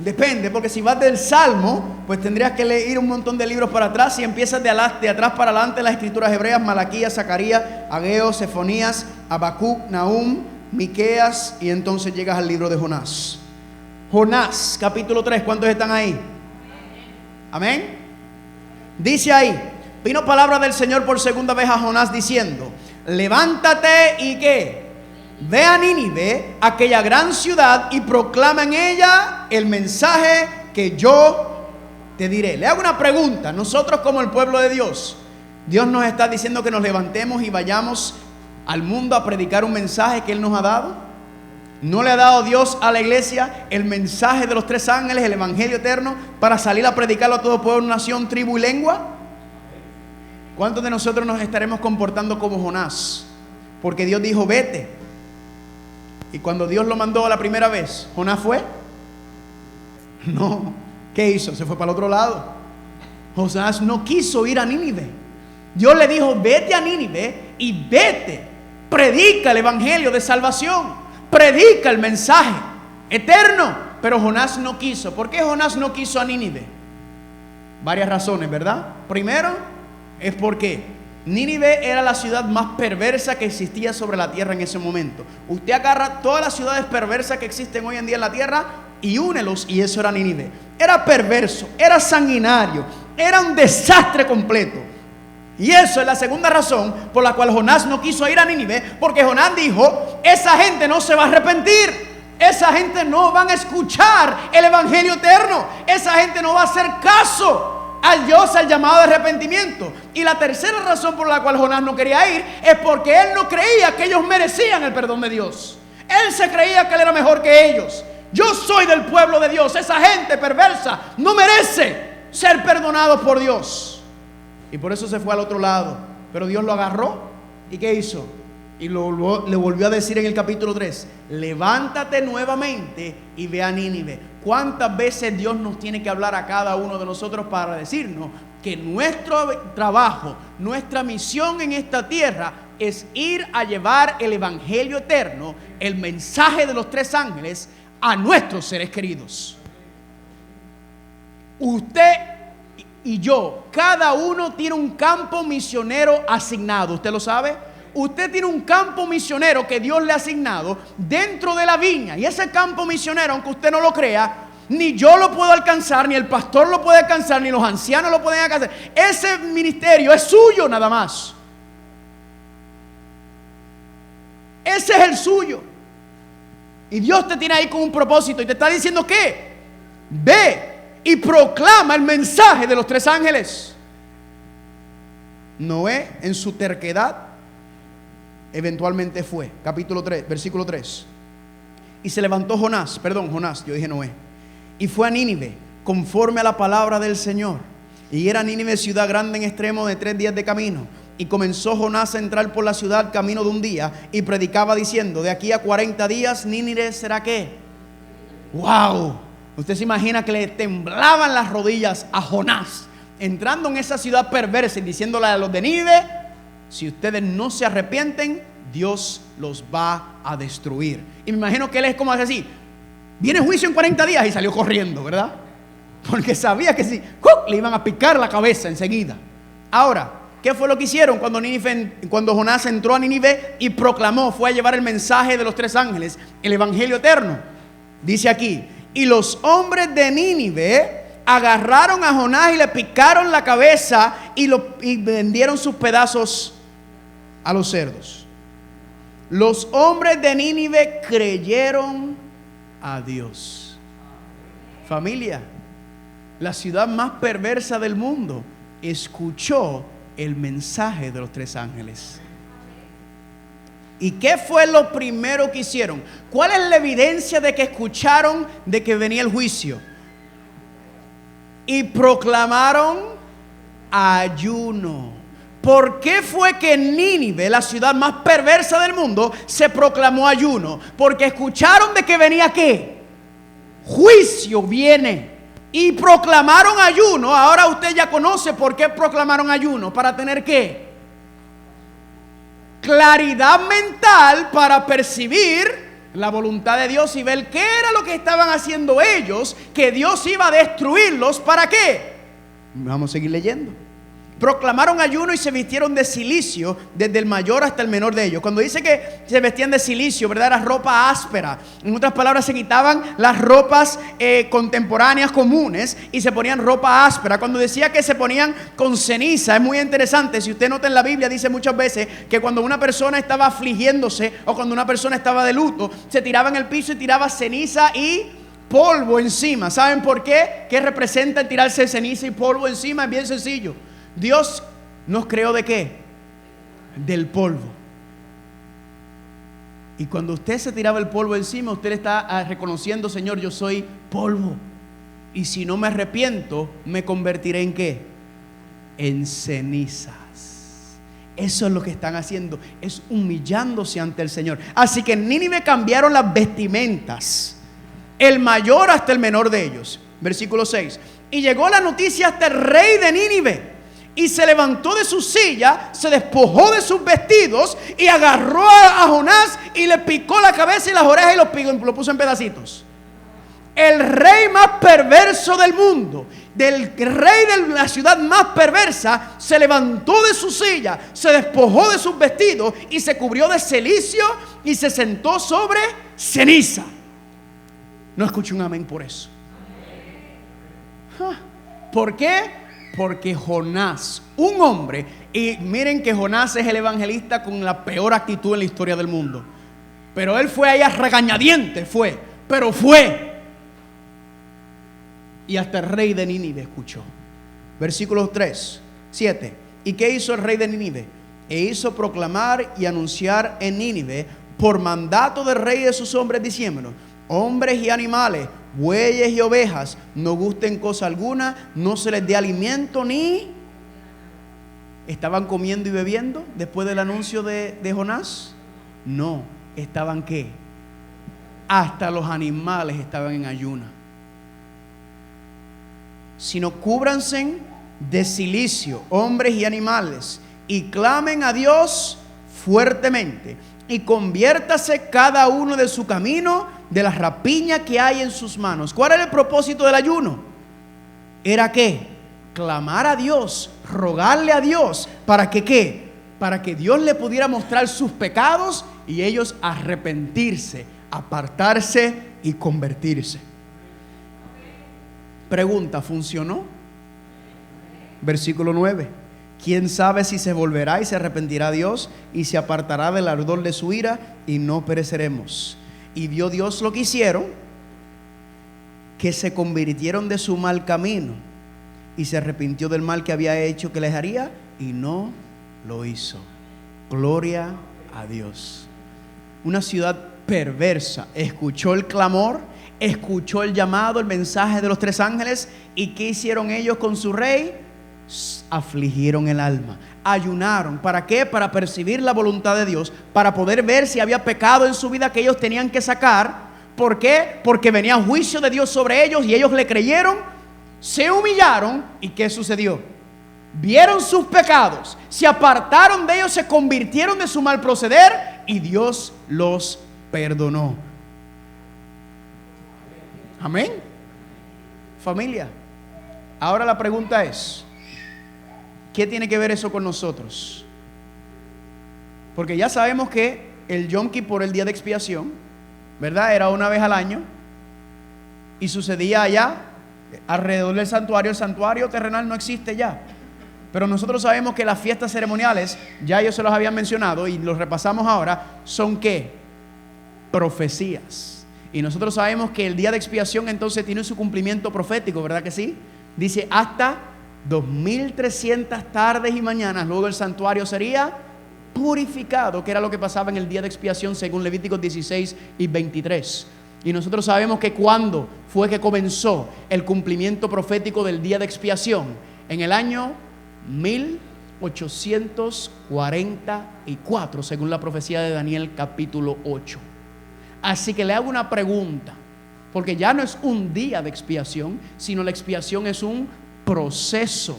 Depende, porque si vas del Salmo, pues tendrías que leer un montón de libros para atrás. Si empiezas de atrás para adelante, las escrituras hebreas: Malaquías, Zacarías, Ageo, Sefonías, Habacuc, Nahum, Miqueas, y entonces llegas al libro de Jonás. Jonás, capítulo 3, ¿cuántos están ahí? Amén. Dice ahí: vino palabra del Señor por segunda vez a Jonás diciendo: levántate y ¿qué? Ve a Nínive, aquella gran ciudad, y proclama en ella el mensaje que yo te diré. Le hago una pregunta. Nosotros, como el pueblo de Dios, Dios nos está diciendo que nos levantemos y vayamos al mundo a predicar un mensaje que Él nos ha dado. ¿No le ha dado Dios a la iglesia el mensaje de los 3 ángeles, el evangelio eterno, para salir a predicarlo a todo pueblo, nación, tribu y lengua? ¿Cuántos de nosotros nos estaremos comportando como Jonás? Porque Dios dijo: vete. Y cuando Dios lo mandó la primera vez, ¿Jonás fue? No. ¿Qué hizo? Se fue para el otro lado. Jonás no quiso ir a Nínive. Dios le dijo: vete a Nínive y vete, predica el evangelio de salvación, predica el mensaje eterno. Pero Jonás no quiso. ¿Por qué Jonás no quiso a Nínive? Varias razones, ¿verdad? Primero, es porque Nínive era la ciudad más perversa que existía sobre la tierra en ese momento. Usted agarra todas las ciudades perversas que existen hoy en día en la tierra y únelos, y eso era Nínive. Era perverso, era sanguinario, era un desastre completo. Y eso es la segunda razón por la cual Jonás no quiso ir a Nínive, porque Jonás dijo: esa gente no se va a arrepentir, esa gente no van a escuchar el evangelio eterno, esa gente no va a hacer caso al Dios, al llamado de arrepentimiento. Y la tercera razón por la cual Jonás no quería ir es porque él no creía que ellos merecían el perdón de Dios. Él se creía que él era mejor que ellos. Yo soy del pueblo de Dios, esa gente perversa no merece ser perdonado por Dios. Y por eso se fue al otro lado. Pero Dios lo agarró, ¿y qué hizo? Y le volvió a decir en el capítulo 3: levántate nuevamente y ve a Nínive. ¿Cuántas veces Dios nos tiene que hablar a cada uno de nosotros para decirnos que nuestro trabajo, nuestra misión en esta tierra es ir a llevar el evangelio eterno, el mensaje de los 3 ángeles, a nuestros seres queridos? Usted y yo, cada uno tiene un campo misionero asignado. ¿Usted lo sabe? Usted tiene un campo misionero que Dios le ha asignado dentro de la viña. Y ese campo misionero, aunque usted no lo crea, ni yo lo puedo alcanzar, ni el pastor lo puede alcanzar, ni los ancianos lo pueden alcanzar. Ese ministerio es suyo nada más. Ese es el suyo. Y Dios te tiene ahí con un propósito y te está diciendo que ve y proclama el mensaje de los 3 ángeles. Noé, en su terquedad, eventualmente fue. Capítulo 3, versículo 3. Y se levantó Jonás, yo dije Noé, y fue a Nínive conforme a la palabra del Señor. Y era Nínive ciudad grande en extremo de 3 días de camino. Y comenzó Jonás a entrar por la ciudad camino de un día, y predicaba diciendo: de aquí a 40 días Nínive será ¿qué? ¡Wow! Usted se imagina que le temblaban las rodillas a Jonás entrando en esa ciudad perversa y diciéndole a los de Nínive: si ustedes no se arrepienten, Dios los va a destruir. Y me imagino que él es como así: viene juicio en 40 días, y salió corriendo, ¿verdad? Porque sabía que si le iban a picar la cabeza enseguida. Ahora, ¿qué fue lo que hicieron cuando Jonás entró a Nínive y proclamó? Fue a llevar el mensaje de los 3 ángeles, el evangelio eterno. Dice aquí: y los hombres de Nínive agarraron a Jonás y le picaron la cabeza y vendieron sus pedazos a los cerdos. Los hombres de Nínive creyeron a Dios. Familia, la ciudad más perversa del mundo escuchó el mensaje de los 3 ángeles. ¿Y qué fue lo primero que hicieron? ¿Cuál es la evidencia de que escucharon de que venía el juicio? Y proclamaron ayuno. ¿Por qué fue que en Nínive, la ciudad más perversa del mundo, se proclamó ayuno? Porque escucharon de que venía ¿qué? Juicio viene. Y proclamaron ayuno. Ahora usted ya conoce por qué proclamaron ayuno. ¿Para tener qué? Claridad mental para percibir la voluntad de Dios y ver qué era lo que estaban haciendo ellos, que Dios iba a destruirlos. ¿Para qué? Vamos a seguir leyendo. Proclamaron ayuno y se vistieron de cilicio, desde el mayor hasta el menor de ellos. Cuando dice que se vestían de cilicio, ¿verdad? Era ropa áspera. En otras palabras, se quitaban las ropas contemporáneas comunes y se ponían ropa áspera. Cuando decía que se ponían con ceniza, es muy interesante. Si usted nota en la Biblia, dice muchas veces que cuando una persona estaba afligiéndose o cuando una persona estaba de luto, se tiraba en el piso y tiraba ceniza y polvo encima. ¿Saben por qué? ¿Qué representa el tirarse ceniza y polvo encima? Es bien sencillo. Dios nos creó ¿de qué? Del polvo. Y cuando usted se tiraba el polvo encima, usted está reconociendo: Señor, yo soy polvo, y si no me arrepiento, me convertiré ¿en qué? En cenizas. Eso es lo que están haciendo, es humillándose ante el Señor. Así que en Nínive cambiaron las vestimentas, el mayor hasta el menor de ellos. Versículo 6. Y llegó la noticia hasta el rey de Nínive, y se levantó de su silla, se despojó de sus vestidos y agarró a Jonás y le picó la cabeza y las orejas y lo puso en pedacitos. El rey más perverso del mundo, del rey de la ciudad más perversa, se levantó de su silla, se despojó de sus vestidos y se cubrió de cilicio y se sentó sobre ceniza. No escucho un amén por eso. ¿Por qué? Porque Jonás, un hombre, y miren que Jonás es el evangelista con la peor actitud en la historia del mundo, pero él fue allá regañadiente, pero fue. Y hasta el rey de Nínive escuchó. Versículos 3, 7. ¿Y qué hizo el rey de Nínive? E hizo proclamar y anunciar en Nínive, por mandato del rey y de sus hombres, diciéndonos: hombres y animales, bueyes y ovejas, no gusten cosa alguna, no se les dé alimento ni... ¿Estaban comiendo y bebiendo después del anuncio de Jonás? No, estaban ¿qué? Hasta los animales estaban en ayuna. Sino cúbranse de cilicio, hombres y animales, y clamen a Dios fuertemente, y conviértase cada uno de su camino, de la rapiña que hay en sus manos. ¿Cuál era el propósito del ayuno? ¿Era qué? Clamar a Dios, rogarle a Dios, ¿para que qué? Para que Dios le pudiera mostrar sus pecados y ellos arrepentirse, apartarse y convertirse. Pregunta: ¿funcionó? Versículo 9. ¿Quién sabe si se volverá y se arrepentirá Dios y se apartará del ardor de su ira y no pereceremos? Y vio Dios lo que hicieron, que se convirtieron de su mal camino, y se arrepintió del mal que había hecho que les haría, y no lo hizo. Gloria a Dios. Una ciudad perversa escuchó el clamor, escuchó el llamado, el mensaje de los 3 ángeles. ¿Y qué hicieron ellos con su rey? Afligieron el alma, ayunaron. ¿Para qué? Para percibir la voluntad de Dios, para poder ver si había pecado en su vida que ellos tenían que sacar. ¿Por qué? Porque venía juicio de Dios sobre ellos y ellos le creyeron, se humillaron. ¿Y qué sucedió? Vieron sus pecados, se apartaron de ellos, se convirtieron de su mal proceder y Dios los perdonó. Amén. Familia, ahora la pregunta es: ¿qué tiene que ver eso con nosotros? Porque ya sabemos que el Yom Kippur, el día de expiación, ¿verdad?, era una vez al año y sucedía allá alrededor del santuario. El santuario terrenal no existe ya, pero nosotros sabemos que las fiestas ceremoniales, ya yo se los había mencionado y los repasamos ahora, son ¿qué? Profecías. Y nosotros sabemos que el día de expiación entonces tiene su cumplimiento profético, ¿verdad que sí? Dice hasta 2300 tardes y mañanas, luego el santuario sería purificado, que era lo que pasaba en el día de expiación según Levíticos 16 y 23. Y nosotros sabemos que cuando fue que comenzó el cumplimiento profético del día de expiación, en el año 1844, según la profecía de Daniel capítulo 8. Así que le hago una pregunta, porque ya no es un día de expiación, sino la expiación es un proceso.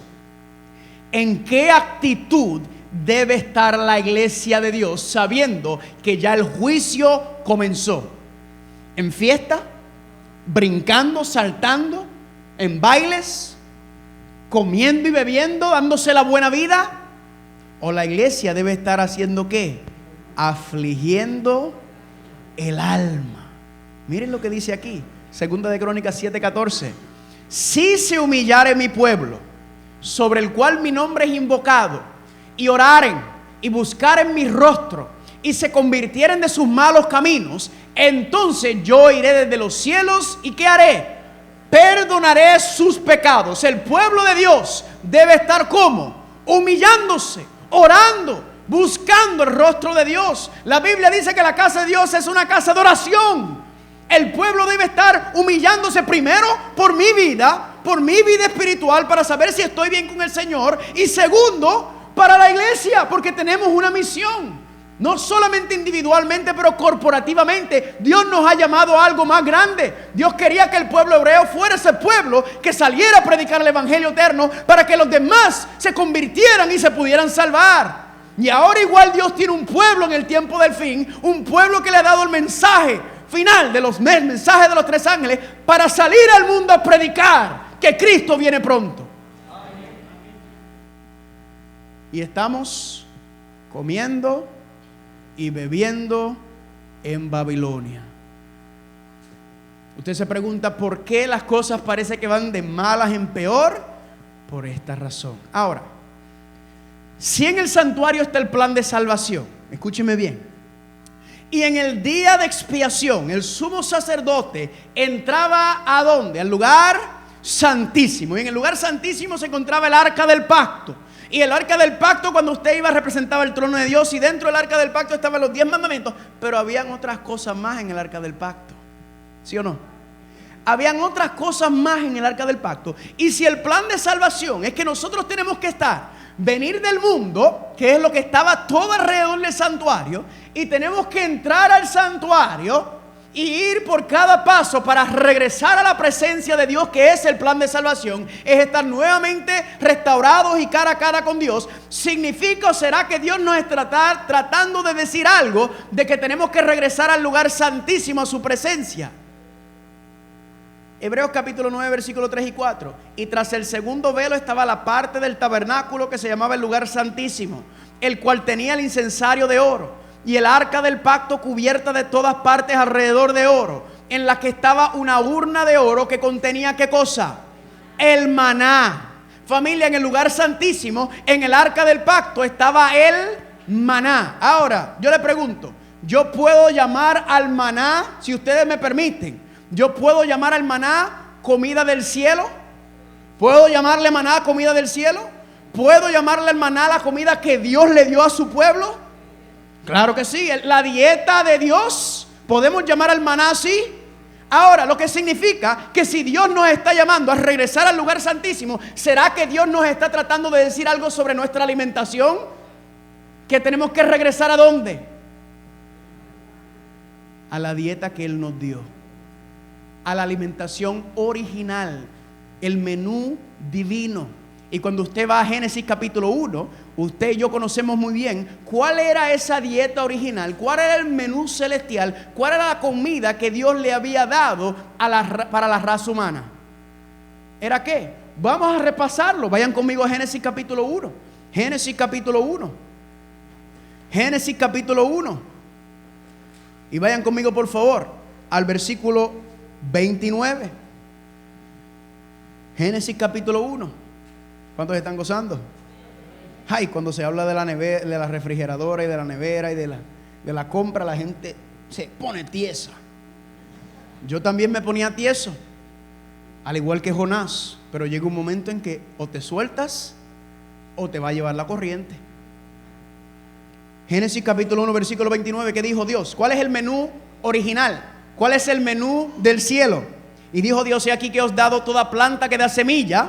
¿En qué actitud debe estar la iglesia de Dios sabiendo que ya el juicio comenzó? en fiesta, brincando, saltando, en bailes, comiendo y bebiendo, dándose la buena vida? ¿O la iglesia debe estar haciendo qué? Afligiendo el alma. Miren lo que dice aquí, Segunda de Crónicas 7:14. Si se humillare mi pueblo, sobre el cual mi nombre es invocado, y oraren y buscaren mi rostro, y se convirtieren de sus malos caminos, entonces yo iré desde los cielos, ¿y qué haré? Perdonaré sus pecados. El pueblo de Dios debe estar ¿cómo? Humillándose, orando, buscando el rostro de Dios. La Biblia dice que la casa de Dios es una casa de oración. El pueblo debe estar humillándose primero por mi vida espiritual, para saber si estoy bien con el Señor, y segundo, para la iglesia, porque tenemos una misión. No solamente individualmente, pero corporativamente. Dios nos ha llamado a algo más grande. Dios quería que el pueblo hebreo fuera ese pueblo que saliera a predicar el evangelio eterno, para que los demás se convirtieran y se pudieran salvar. Y ahora igual Dios tiene un pueblo en el tiempo del fin, un pueblo que le ha dado el mensaje final de los mensajes de los 3 ángeles, para salir al mundo a predicar que Cristo viene pronto. Y estamos comiendo y bebiendo en Babilonia. Usted se pregunta por qué las cosas parece que van de malas en peor. Por esta razón. Ahora, si en el santuario está el plan de salvación, escúcheme bien, y en el día de expiación el sumo sacerdote entraba ¿a dónde? Al lugar santísimo. Y en el lugar santísimo se encontraba el arca del pacto. Y el arca del pacto, cuando usted iba, representaba el trono de Dios. Y dentro del arca del pacto estaban los 10 mandamientos. Pero habían otras cosas más en el arca del pacto. ¿Sí o no? Habían otras cosas más en el arca del pacto. Y si el plan de salvación es que nosotros tenemos que venir del mundo, que es lo que estaba todo alrededor del santuario, y tenemos que entrar al santuario y ir por cada paso para regresar a la presencia de Dios, que es el plan de salvación, es estar nuevamente restaurados y cara a cara con Dios. ¿Significa o será que Dios nos está tratando de decir algo de que tenemos que regresar al lugar santísimo, a su presencia? Hebreos capítulo 9 versículos 3 y 4. Y tras el segundo velo estaba la parte del tabernáculo que se llamaba el lugar santísimo, el cual tenía el incensario de oro y el arca del pacto cubierta de todas partes alrededor de oro, en la que estaba una urna de oro que contenía ¿qué cosa? El maná. Familia, en el lugar santísimo, en el arca del pacto, estaba el maná. Ahora, yo le pregunto, ¿yo puedo llamar al maná, si ustedes me permiten, yo puedo llamar al maná comida del cielo? ¿Puedo llamarle maná comida del cielo? ¿Puedo llamarle al maná la comida que Dios le dio a su pueblo? Claro que sí, la dieta de Dios. ¿Podemos llamar al maná así? Ahora, lo que significa que si Dios nos está llamando a regresar al lugar santísimo, ¿será que Dios nos está tratando de decir algo sobre nuestra alimentación? ¿Que tenemos que regresar a dónde? A la dieta que Él nos dio, a la alimentación original, el menú divino. Y cuando usted va a Génesis capítulo 1, usted y yo conocemos muy bien cuál era esa dieta original, cuál era el menú celestial, cuál era la comida que Dios le había dado para la raza humana. ¿Era qué? Vamos a repasarlo. Vayan conmigo a Génesis capítulo 1. Génesis capítulo 1. Génesis capítulo 1. Y vayan conmigo por favor al versículo 29. Génesis capítulo 1. ¿Cuántos están gozando? Ay, cuando se habla de la nevera, de la refrigeradora y de la nevera y de la compra, la gente se pone tiesa. Yo también me ponía tieso, al igual que Jonás. Pero llega un momento en que o te sueltas o te va a llevar la corriente. Génesis capítulo 1 versículo 29. ¿Qué dijo Dios? ¿Cuál es el menú original? ¿Cuál es el menú del cielo? Y dijo Dios: he aquí que os he dado toda planta que da semilla,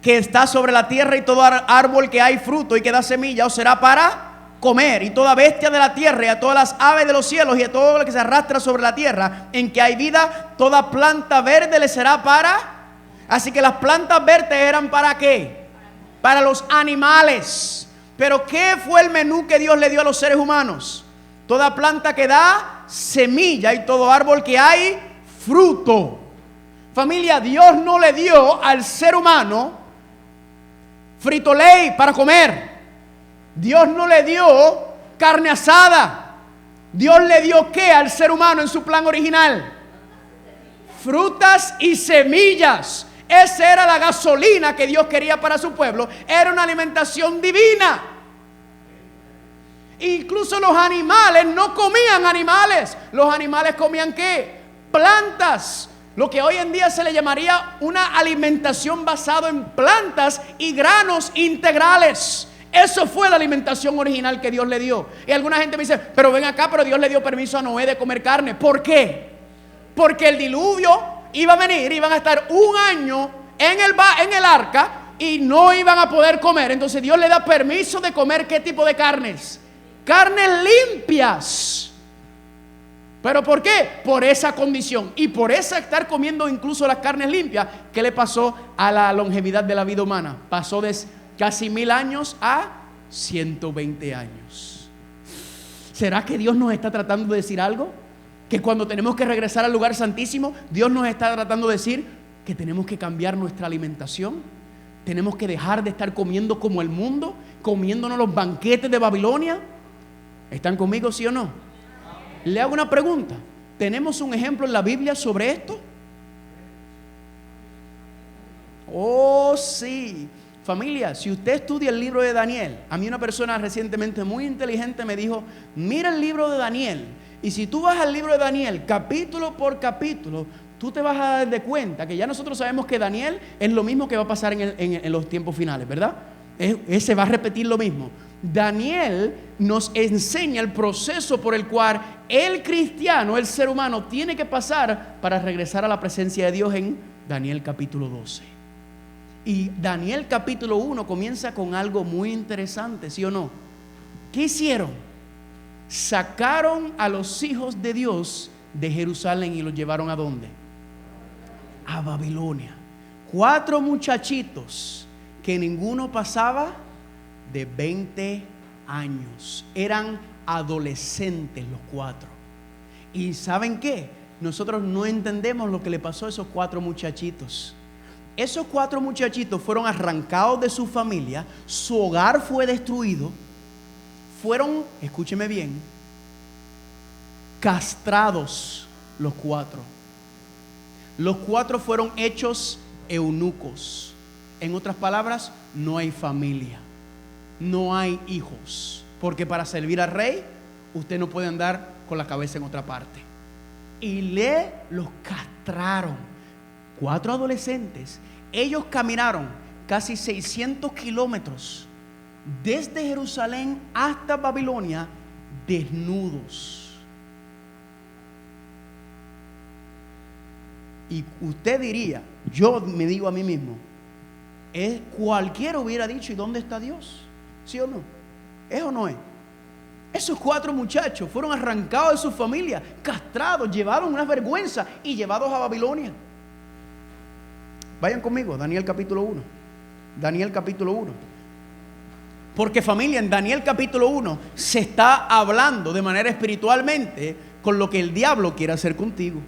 que está sobre la tierra, y todo árbol que hay fruto y que da semilla os será para comer, y toda bestia de la tierra, y a todas las aves de los cielos, y a todo lo que se arrastra sobre la tierra en que hay vida, toda planta verde le será para. Así que las plantas verdes eran ¿para qué? Para los animales. Pero ¿qué fue el menú que Dios le dio a los seres humanos? toda planta que da semilla y todo árbol que hay fruto. Familia, Dios no le dio al ser humano Frito-Lay para comer. Dios no le dio carne asada. Dios le dio ¿qué al ser humano en su plan original? Frutas y semillas. Esa era la gasolina que Dios quería para su pueblo. Era una alimentación divina. Incluso los animales no comían animales. Los animales comían ¿qué? Plantas. Lo que hoy en día se le llamaría una alimentación basada en plantas y granos integrales. Eso fue la alimentación original que Dios le dio. Y alguna gente me dice, pero ven acá, pero Dios le dio permiso a Noé de comer carne. ¿Por qué? Porque el diluvio iba a venir, iban a estar un año en el arca y no iban a poder comer. Entonces Dios le da permiso de comer ¿qué tipo de carnes? Carnes limpias. ¿Pero por qué? Por esa condición y por esa estar comiendo incluso las carnes limpias. ¿Qué le pasó a la longevidad de la vida humana? Pasó de casi 1000 años a 120 años. ¿Será que Dios nos está tratando de decir algo? Que cuando tenemos que regresar al lugar santísimo, Dios nos está tratando de decir que tenemos que cambiar nuestra alimentación. Tenemos que dejar de estar comiendo como el mundo, comiéndonos los banquetes de Babilonia. ¿Están conmigo, sí o no? Le hago una pregunta. ¿Tenemos un ejemplo en la Biblia sobre esto? Oh, sí. Familia, si usted estudia el libro de Daniel, a mí una persona recientemente muy inteligente me dijo, mira el libro de Daniel, y si tú vas al libro de Daniel, capítulo por capítulo, tú te vas a dar de cuenta que ya nosotros sabemos que Daniel es lo mismo que va a pasar en los tiempos finales, ¿verdad? Se va a repetir lo mismo. Daniel nos enseña el proceso por el cual el cristiano, el ser humano, tiene que pasar para regresar a la presencia de Dios en Daniel capítulo 12. Y Daniel capítulo 1 comienza con algo muy interesante, ¿sí o no? ¿Qué hicieron? Sacaron a los hijos de Dios de Jerusalén y los llevaron ¿a dónde? A Babilonia. 4 muchachitos que ninguno pasaba de 20 años. Eran adolescentes los 4. ¿Y saben qué? Nosotros no entendemos lo que le pasó a esos 4 muchachitos. Esos 4 muchachitos fueron arrancados de su familia, su hogar fue destruido, fueron, escúcheme bien, castrados los 4. Los 4 fueron hechos eunucos. En otras palabras, no hay familia, no hay hijos, porque para servir al rey usted no puede andar con la cabeza en otra parte. Y los castraron. 4 adolescentes. Ellos caminaron casi 600 kilómetros desde Jerusalén hasta Babilonia desnudos. Y usted diría, yo me digo a mí mismo, cualquiera hubiera dicho, ¿y dónde está Dios? ¿Sí o no? ¿Es o no es? Esos 4 muchachos fueron arrancados de su familia, castrados, llevados una vergüenza y llevados a Babilonia. Vayan conmigo, Daniel capítulo 1. Daniel capítulo 1. Porque familia, en Daniel capítulo 1 se está hablando de manera espiritualmente con lo que el diablo quiere hacer contigo,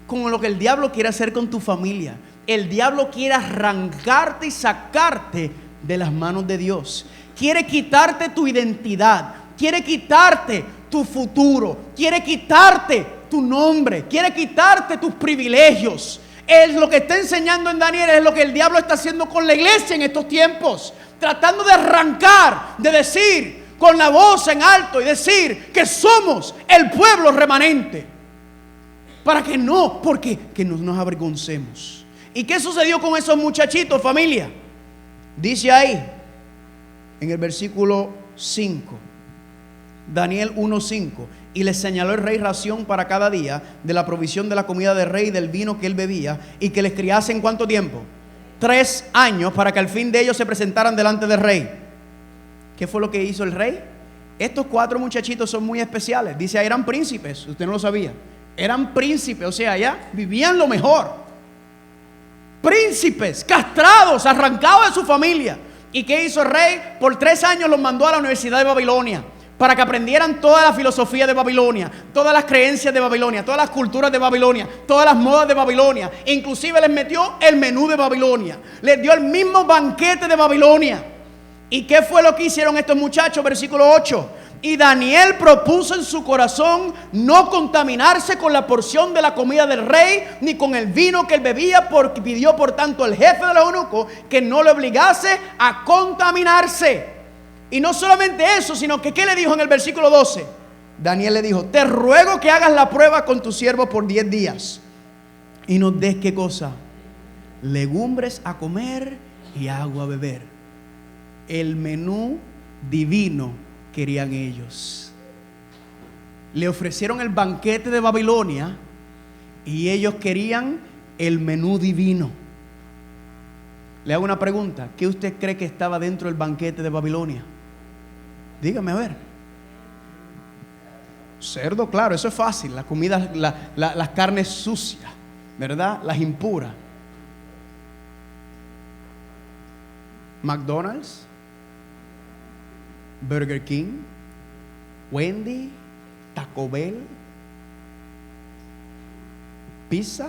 con lo que el diablo quiere hacer con tu familia. El diablo quiere arrancarte y sacarte de las manos de Dios. Quiere quitarte tu identidad, quiere quitarte tu futuro, quiere quitarte tu nombre, quiere quitarte tus privilegios. Es lo que está enseñando en Daniel, es lo que el diablo está haciendo con la iglesia en estos tiempos, tratando de arrancar, de decir con la voz en alto y decir que somos el pueblo remanente, para que no, porque que no nos avergoncemos. ¿Y qué sucedió con esos muchachitos, familia? Dice ahí en el versículo 5, Daniel 1:5, y les señaló el rey ración para cada día de la provisión de la comida del rey y del vino que él bebía, y que les criase en ¿cuánto tiempo? 3 años, para que al fin de ellos se presentaran delante del rey. ¿Qué fue lo que hizo el rey? Estos 4 muchachitos son muy especiales. Dice, eran príncipes, usted no lo sabía. Eran príncipes, o sea, ya vivían lo mejor. Príncipes, castrados, arrancados de su familia. ¿Y qué hizo el rey? Por 3 años los mandó a la Universidad de Babilonia. para que aprendieran toda la filosofía de Babilonia, todas las creencias de Babilonia, todas las culturas de Babilonia, todas las modas de Babilonia. Inclusive les metió el menú de Babilonia, les dio el mismo banquete de Babilonia. ¿Y qué fue lo que hicieron estos muchachos? Versículo 8. Y Daniel propuso en su corazón no contaminarse con la porción de la comida del rey, ni con el vino que él bebía, porque pidió por tanto al jefe de los eunucos que no le obligase a contaminarse. Y no solamente eso, sino que ¿qué le dijo en el versículo 12? Daniel le dijo: te ruego que hagas la prueba con tu siervo por 10 días y nos des, ¿qué cosa? Legumbres a comer y agua a beber. El menú divino querían ellos. Le ofrecieron el banquete de Babilonia y ellos querían el menú divino. Le hago una pregunta: ¿qué usted cree que estaba dentro del banquete de Babilonia? Dígame a ver. Cerdo, claro, eso es fácil. La comida, las carnes sucias, ¿verdad? Las impuras. McDonald's, Burger King, Wendy, Taco Bell, pizza.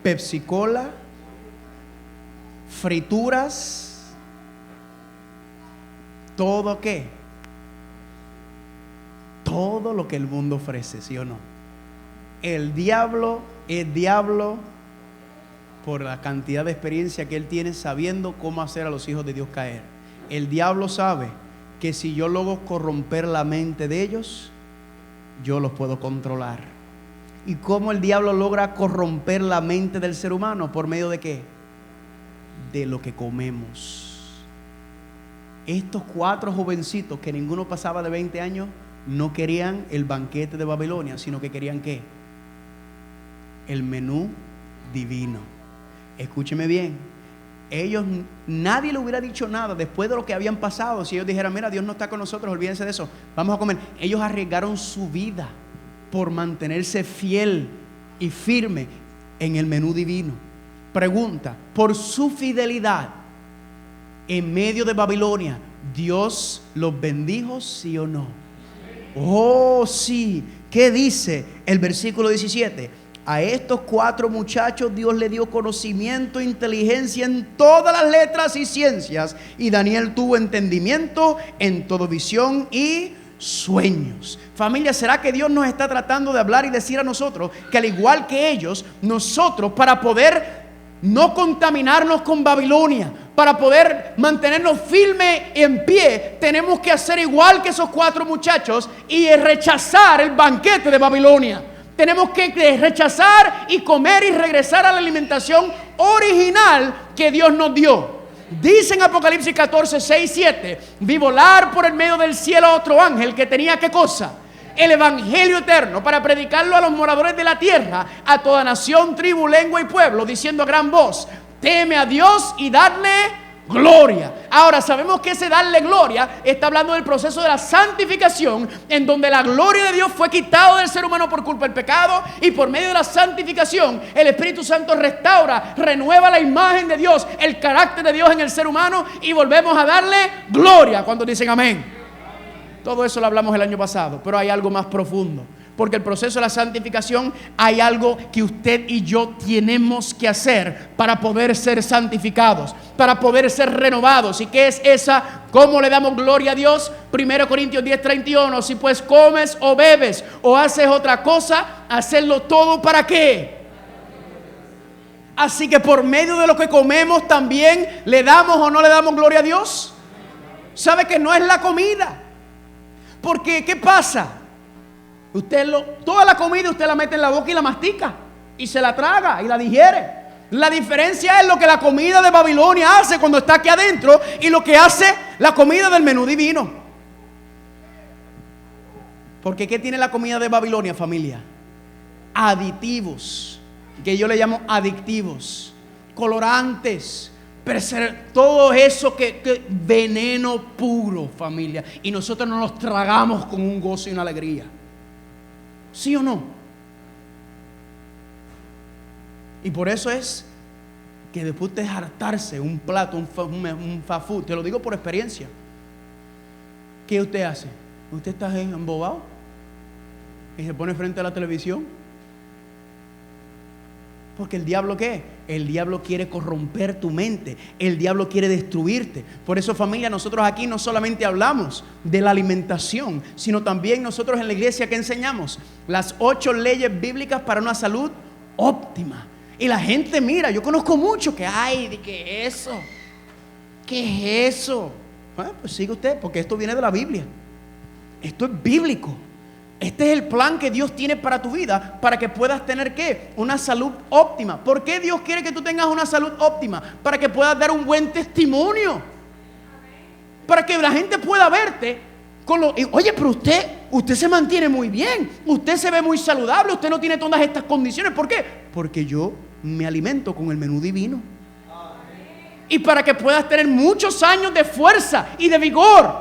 Pepsi Cola, frituras, todo ¿qué? Todo lo que el mundo ofrece, ¿sí o no? El diablo es diablo por la cantidad de experiencia que él tiene sabiendo cómo hacer a los hijos de Dios caer. El diablo sabe que si yo logro corromper la mente de ellos, yo los puedo controlar. ¿Y cómo el diablo logra corromper la mente del ser humano? ¿Por medio de qué? De lo que comemos. Estos 4 jovencitos, que ninguno pasaba de 20 años, no querían el banquete de Babilonia, sino que querían ¿qué? El menú divino. Escúcheme bien. Ellos, nadie le hubiera dicho nada después de lo que habían pasado. Si ellos dijeran: mira, Dios no está con nosotros, olvídense de eso, vamos a comer. Ellos arriesgaron su vida por mantenerse fiel y firme en el menú divino. Pregunta: por su fidelidad en medio de Babilonia, ¿Dios los bendijo, sí o no? Oh, sí. ¿Qué dice el versículo 17? A estos 4 muchachos Dios le dio conocimiento e inteligencia en todas las letras y ciencias, y Daniel tuvo entendimiento en toda visión y sueños. Familia, ¿será que Dios nos está tratando de hablar y decir a nosotros que al igual que ellos, nosotros, para poder no contaminarnos con Babilonia, para poder mantenernos firmes en pie, tenemos que hacer igual que esos 4 muchachos y rechazar el banquete de Babilonia? Tenemos que rechazar y comer y regresar a la alimentación original que Dios nos dio. Dice en Apocalipsis 14, 6, 7: vi volar por el medio del cielo a otro ángel que tenía ¿qué cosa? El evangelio eterno, para predicarlo a los moradores de la tierra, a toda nación, tribu, lengua y pueblo, diciendo a gran voz: teme a Dios y dadle gloria. Ahora sabemos que ese darle gloria está hablando del proceso de la santificación, en donde la gloria de Dios fue quitada del ser humano por culpa del pecado, y por medio de la santificación el Espíritu Santo restaura, renueva la imagen de Dios, el carácter de Dios en el ser humano, y volvemos a darle gloria. ¿Cuántos dicen amén? Todo eso lo hablamos el año pasado, pero hay algo más profundo. Porque el proceso de la santificación, hay algo que usted y yo tenemos que hacer para poder ser santificados, para poder ser renovados. ¿Y qué es esa? ¿Cómo le damos gloria a Dios? 1 Corintios 10:31: si pues comes o bebes o haces otra cosa, hacerlo todo ¿para qué? Así que por medio de lo que comemos también le damos o no le damos gloria a Dios. ¿Sabe que no es la comida? Porque ¿qué pasa? Toda la comida usted la mete en la boca y la mastica y se la traga y la digiere. La diferencia es lo que la comida de Babilonia hace cuando está aquí adentro y lo que hace la comida del menú divino. Porque ¿qué tiene la comida de Babilonia, familia? Aditivos, que yo le llamo adictivos, colorantes, todo eso que veneno puro, familia. Y nosotros nos los tragamos con un gozo y una alegría. ¿Sí o no? Y por eso es que después de hartarse un plato, un fast food, te lo digo por experiencia, ¿qué usted hace? ¿Usted está embobado? Y se pone frente a la televisión. Porque el diablo, ¿qué? El diablo quiere corromper tu mente. El diablo quiere destruirte. Por eso, familia, nosotros aquí no solamente hablamos de la alimentación, sino también nosotros en la iglesia que enseñamos las 8 leyes bíblicas para una salud óptima. Y la gente mira, yo conozco mucho que hay, ¿qué es eso? ¿Qué es eso? Bueno, pues sigue usted, porque esto viene de la Biblia. Esto es bíblico. Este es el plan que Dios tiene para tu vida, para que puedas tener ¿qué? Una salud óptima. ¿Por qué Dios quiere que tú tengas una salud óptima? Para que puedas dar un buen testimonio. Para que la gente pueda verte con lo... Oye, pero usted se mantiene muy bien. Usted se ve muy saludable. Usted no tiene todas estas condiciones. ¿Por qué? Porque yo me alimento con el menú divino. Y para que puedas tener muchos años de fuerza y de vigor.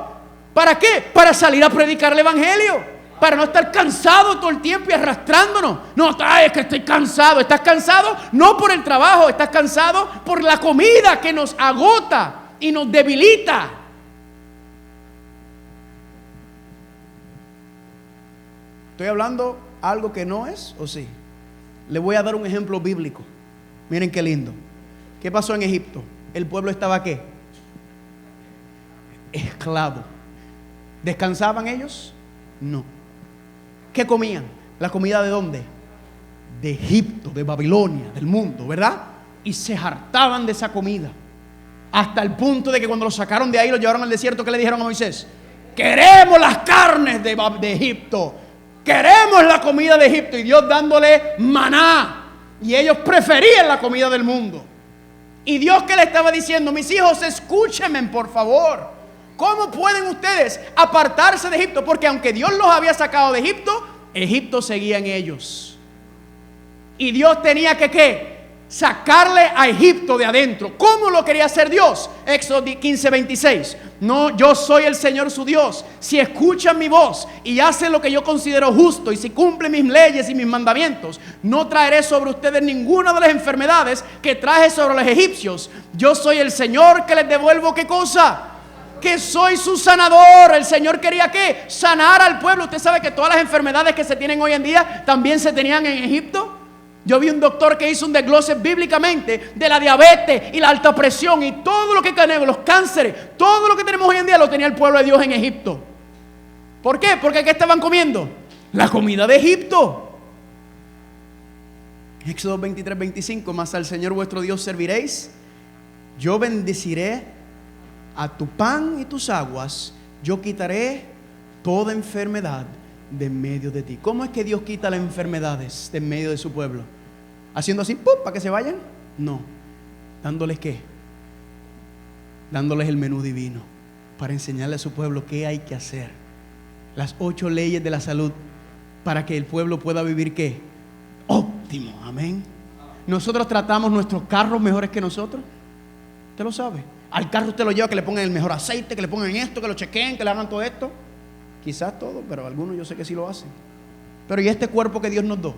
¿Para qué? Para salir a predicar el evangelio. Para no estar cansado todo el tiempo y arrastrándonos. No, es que estoy cansado. ¿Estás cansado? No por el trabajo. Estás cansado por la comida que nos agota y nos debilita. ¿Estoy hablando algo que no es o sí? Le voy a dar un ejemplo bíblico. Miren qué lindo. ¿Qué pasó en Egipto? El pueblo estaba ¿qué? Esclavo. ¿Descansaban ellos? No. ¿Qué comían? ¿La comida de dónde? De Egipto, de Babilonia, del mundo, ¿verdad? Y se hartaban de esa comida. Hasta el punto de que cuando los sacaron de ahí, los llevaron al desierto, ¿qué le dijeron a Moisés? Queremos las carnes de Egipto. Queremos la comida de Egipto. Y Dios dándole maná. Y ellos preferían la comida del mundo. Y Dios que le estaba diciendo, mis hijos, escúchenme por favor. ¿Cómo pueden ustedes apartarse de Egipto? Porque aunque Dios los había sacado de Egipto, Egipto seguía en ellos. Y Dios tenía que ¿qué? Sacarle a Egipto de adentro. ¿Cómo lo quería hacer Dios? Éxodo 15:26. No, yo soy el Señor su Dios. Si escuchan mi voz y hacen lo que yo considero justo y si cumplen mis leyes y mis mandamientos, no traeré sobre ustedes ninguna de las enfermedades que traje sobre los egipcios. Yo soy el Señor que les devuelvo ¿qué cosa? Que soy su sanador. El Señor quería ¿qué? Sanar al pueblo. Usted sabe que todas las enfermedades que se tienen hoy en día también se tenían en Egipto. Yo vi un doctor que hizo un desglose bíblicamente de la diabetes y la alta presión y todo lo que tenemos, los cánceres, todo lo que tenemos hoy en día lo tenía el pueblo de Dios en Egipto. ¿Por qué? Porque ¿qué estaban comiendo? La comida de Egipto. Éxodo 23:25. Mas al Señor vuestro Dios serviréis. Yo bendeciré a tu pan y tus aguas. Yo quitaré toda enfermedad de en medio de ti. ¿Cómo es que Dios quita las enfermedades de en medio de su pueblo? ¿Haciendo así, ¡pum!, para que se vayan? No. ¿Dándoles qué? Dándoles el menú divino para enseñarle a su pueblo qué hay que hacer. Las 8 leyes de la salud para que el pueblo pueda vivir ¿qué? Óptimo. Amén. Nosotros tratamos nuestros carros mejores que nosotros. ¿Usted lo sabe? Al carro usted lo lleva que le pongan el mejor aceite, que le pongan esto, que lo chequeen, que le hagan todo esto. Quizás todo, pero algunos yo sé que sí lo hacen. Pero ¿y este cuerpo que Dios nos dio?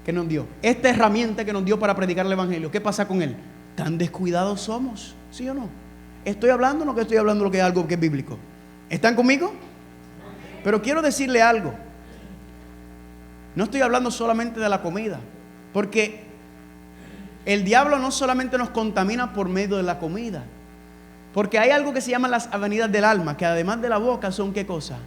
Que nos dio esta herramienta que nos dio para predicar el evangelio, ¿qué pasa con él? ¿Tan descuidados somos? ¿Sí o no? ¿Estoy hablando o no que estoy hablando lo que es algo que es bíblico? ¿Están conmigo? Pero quiero decirle algo. No estoy hablando solamente de la comida, porque el diablo no solamente nos contamina por medio de la comida, porque hay algo que se llama las avenidas del alma, que además de la boca son ¿qué cosa?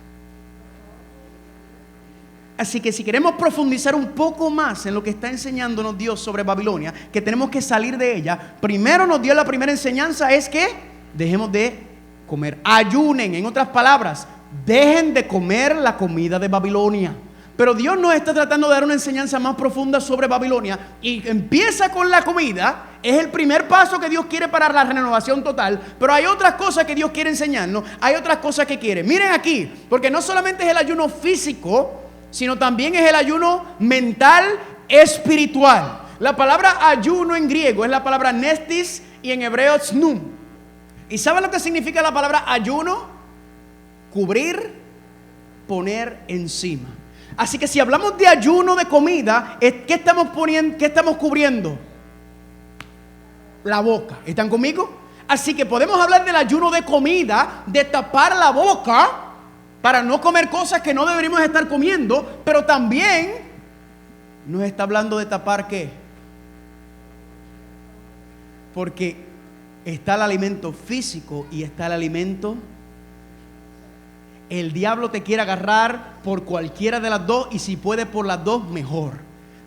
Así que si queremos profundizar un poco más en lo que está enseñándonos Dios sobre Babilonia, que tenemos que salir de ella, primero nos dio la primera enseñanza, es que dejemos de comer, ayunen, en otras palabras, dejen de comer la comida de Babilonia. Pero Dios nos está tratando de dar una enseñanza más profunda sobre Babilonia y empieza con la comida. Es el primer paso que Dios quiere para la renovación total. Pero hay otras cosas que Dios quiere enseñarnos. Hay otras cosas que quiere. Miren aquí, porque no solamente es el ayuno físico, sino también es el ayuno mental, espiritual. La palabra ayuno en griego es la palabra nestis y en hebreo snum. ¿Y saben lo que significa la palabra ayuno? Cubrir, poner encima. Así que si hablamos de ayuno de comida, ¿qué estamos poniendo? ¿Qué estamos cubriendo? la boca. ¿Están conmigo? Así que podemos hablar del ayuno de comida, de tapar la boca para no comer cosas que no deberíamos estar comiendo, pero también nos está hablando de tapar ¿qué? Porque está el alimento físico y está el alimento. El diablo te quiere agarrar por cualquiera de las dos, y si puede por las dos, mejor.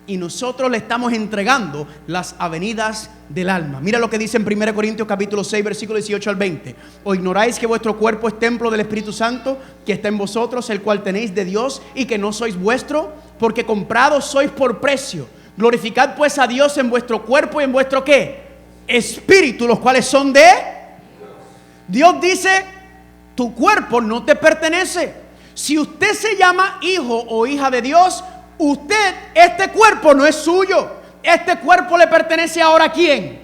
Y nosotros le estamos entregando las avenidas del alma. Mira lo que dice en 1 Corintios capítulo 6, versículo 18 al 20. ¿O ignoráis que vuestro cuerpo es templo del Espíritu Santo, que está en vosotros, el cual tenéis de Dios, y que no sois vuestro? Porque comprados sois por precio. Glorificad pues a Dios en vuestro cuerpo y en vuestro ¿qué? Espíritu, los cuales son de Dios. Dice, tu cuerpo no te pertenece. Si usted se llama hijo o hija de Dios, este cuerpo no es suyo. Este cuerpo le pertenece ahora ¿a quién?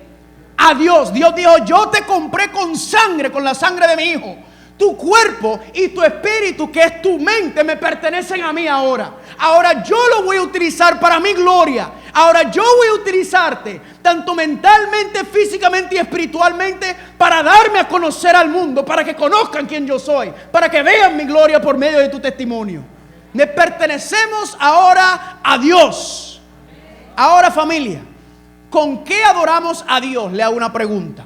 A Dios. Dios dijo, yo te compré con sangre, con la sangre de mi hijo. Tu cuerpo y tu espíritu, que es tu mente, me pertenecen a mí ahora. Ahora yo lo voy a utilizar para mi gloria. Ahora yo voy a utilizarte tanto mentalmente, físicamente y espiritualmente para darme a conocer al mundo, para que conozcan quién yo soy, para que vean mi gloria por medio de tu testimonio. Le pertenecemos ahora a Dios. Ahora, familia, ¿con qué adoramos a Dios? Le hago una pregunta.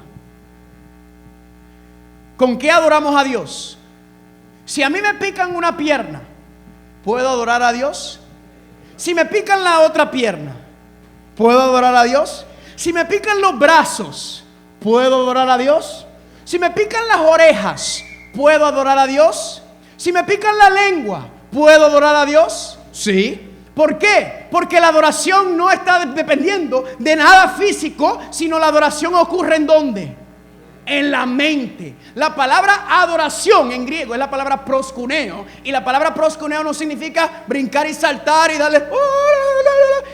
¿Con qué adoramos a Dios? Si a mí me pican una pierna, ¿puedo adorar a Dios? Si me pican la otra pierna, ¿puedo adorar a Dios? Si me pican los brazos, ¿puedo adorar a Dios? Si me pican las orejas, ¿puedo adorar a Dios? Si me pican la lengua, ¿puedo adorar a Dios? Sí. ¿Por qué? Porque la adoración no está dependiendo de nada físico, sino la adoración ocurre ¿en dónde? En la mente. La palabra adoración en griego es la palabra proskuneo, y la palabra proskuneo no significa brincar y saltar y darle.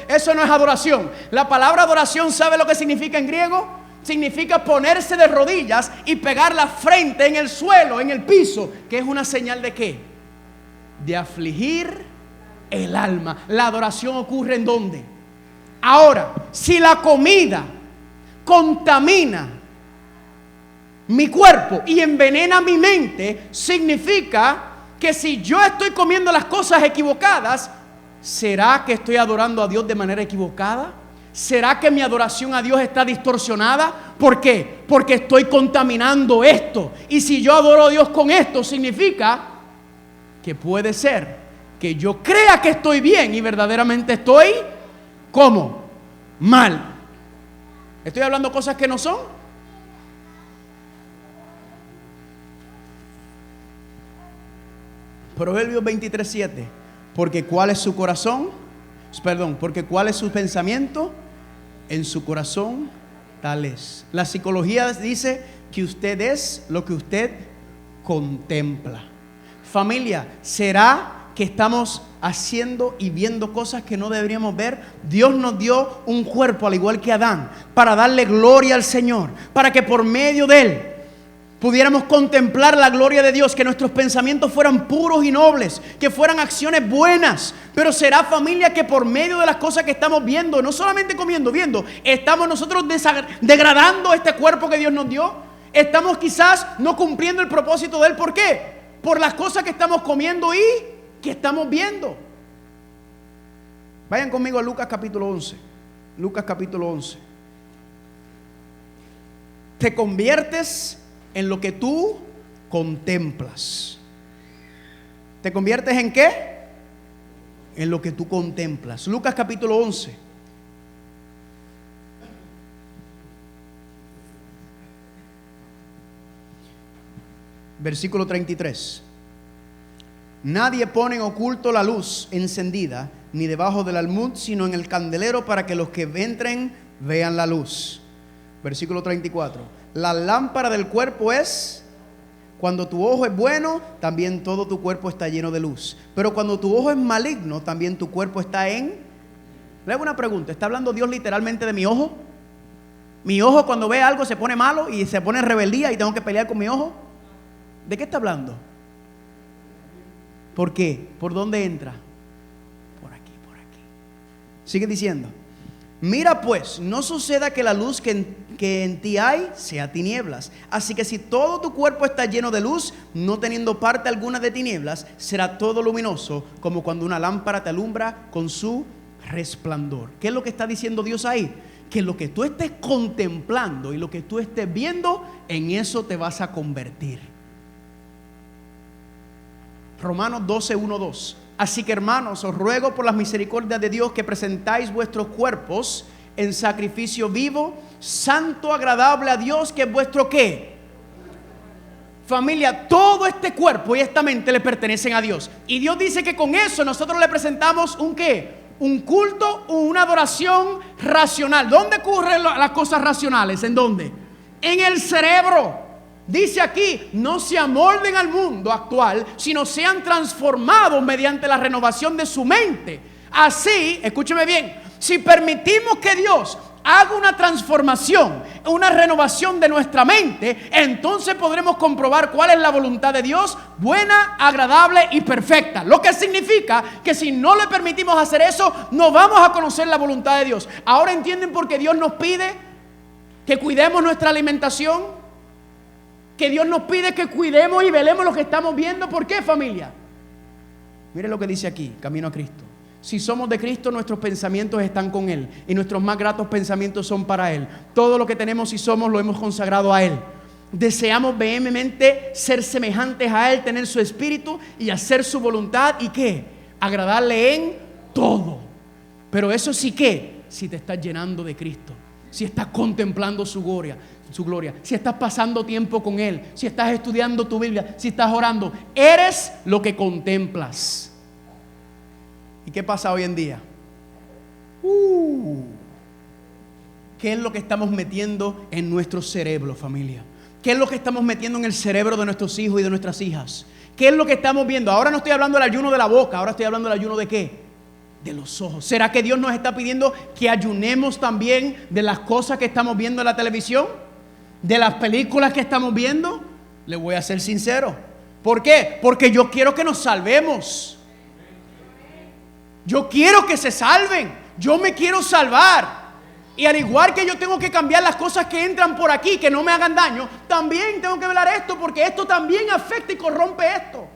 Eso no es adoración. La palabra adoración, ¿sabe lo que significa en griego? Significa ponerse de rodillas y pegar la frente en el suelo, en el piso, que es una señal de ¿qué? De afligir el alma. La adoración ocurre ¿en dónde? Ahora, si la comida contamina mi cuerpo y envenena mi mente, significa que si yo estoy comiendo las cosas equivocadas, ¿será que estoy adorando a Dios de manera equivocada? ¿Será que mi adoración a Dios está distorsionada? ¿Por qué? Porque estoy contaminando esto. Y si yo adoro a Dios con esto, significa que puede ser que yo crea que estoy bien y verdaderamente estoy ¿cómo? Mal. ¿Estoy hablando cosas que no son? Proverbios 23:7. Porque cuál es su corazón, porque cuál es su pensamiento, en su corazón tal es. La psicología dice que usted es lo que usted contempla. Familia, ¿será que estamos haciendo y viendo cosas que no deberíamos ver? Dios nos dio un cuerpo al igual que Adán para darle gloria al Señor, para que por medio de él pudiéramos contemplar la gloria de Dios, que nuestros pensamientos fueran puros y nobles, que fueran acciones buenas. Pero será, familia, que por medio de las cosas que estamos viendo, no solamente comiendo, viendo, estamos nosotros degradando este cuerpo que Dios nos dio. Estamos quizás no cumpliendo el propósito de él. ¿Por qué? Por las cosas que estamos comiendo y que estamos viendo. Vayan conmigo a Lucas capítulo 11. Lucas capítulo 11. Te conviertes en lo que tú contemplas. ¿Te conviertes en qué? En lo que tú contemplas. Lucas capítulo 11. Versículo 33. Nadie pone en oculto la luz encendida, ni debajo del almud, sino en el candelero, para que los que entren vean la luz. Versículo 34. La lámpara del cuerpo es, cuando tu ojo es bueno, también todo tu cuerpo está lleno de luz. Pero cuando tu ojo es maligno, también tu cuerpo está en. Le hago una pregunta, ¿está hablando Dios literalmente de mi ojo? ¿Mi ojo cuando ve algo se pone malo y se pone en rebeldía y tengo que pelear con mi ojo? ¿De qué está hablando? ¿Por qué? ¿Por dónde entra? Por aquí, por aquí. Sigue diciendo. Mira pues, no suceda que la luz que en ti hay sea tinieblas. Así que si todo tu cuerpo está lleno de luz, no teniendo parte alguna de tinieblas, será todo luminoso, como cuando una lámpara te alumbra con su resplandor. ¿Qué es lo que está diciendo Dios ahí? Que lo que tú estés contemplando y lo que tú estés viendo, en eso te vas a convertir. Romanos 12, 1, 2. Así que hermanos, os ruego por las misericordias de Dios que presentáis vuestros cuerpos en sacrificio vivo, santo, agradable a Dios, que es vuestro ¿qué? Familia, todo este cuerpo y esta mente le pertenecen a Dios. Y Dios dice que con eso nosotros le presentamos un ¿qué? Un culto o una adoración racional. ¿Dónde ocurren las cosas racionales? ¿En dónde? En el cerebro. Dice aquí, no se amolden al mundo actual, sino sean transformados mediante la renovación de su mente. Así, escúcheme bien, si permitimos que Dios haga una transformación, una renovación de nuestra mente, entonces podremos comprobar cuál es la voluntad de Dios, buena, agradable y perfecta. Lo que significa que si no le permitimos hacer eso, no vamos a conocer la voluntad de Dios. Ahora entienden por qué Dios nos pide que cuidemos nuestra alimentación, que Dios nos pide que cuidemos y velemos lo que estamos viendo. ¿Por qué, familia? Mire lo que dice aquí, Camino a Cristo. Si somos de Cristo, nuestros pensamientos están con Él y nuestros más gratos pensamientos son para Él. Todo lo que tenemos y somos lo hemos consagrado a Él. Deseamos vehementemente ser semejantes a Él, tener su espíritu y hacer su voluntad. ¿Y qué? Agradarle en todo. Pero eso sí que, si te estás llenando de Cristo, si estás contemplando su gloria, si estás pasando tiempo con Él, si estás estudiando tu Biblia, si estás orando, eres lo que contemplas. ¿Y qué pasa hoy en día? ¿Qué es lo que estamos metiendo en nuestro cerebro, familia? ¿Qué es lo que estamos metiendo en el cerebro de nuestros hijos y de nuestras hijas? ¿Qué es lo que estamos viendo? Ahora no estoy hablando del ayuno de la boca, ahora estoy hablando del ayuno de ¿qué? De los ojos. ¿Será que Dios nos está pidiendo que ayunemos también de las cosas que estamos viendo en la televisión? ¿De las películas que estamos viendo? Le voy a ser sincero. ¿Por qué? Porque yo quiero que nos salvemos. Yo quiero que se salven. Yo me quiero salvar. Y al igual que yo tengo que cambiar las cosas que entran por aquí, que no me hagan daño, también tengo que velar esto, porque esto también afecta y corrompe esto.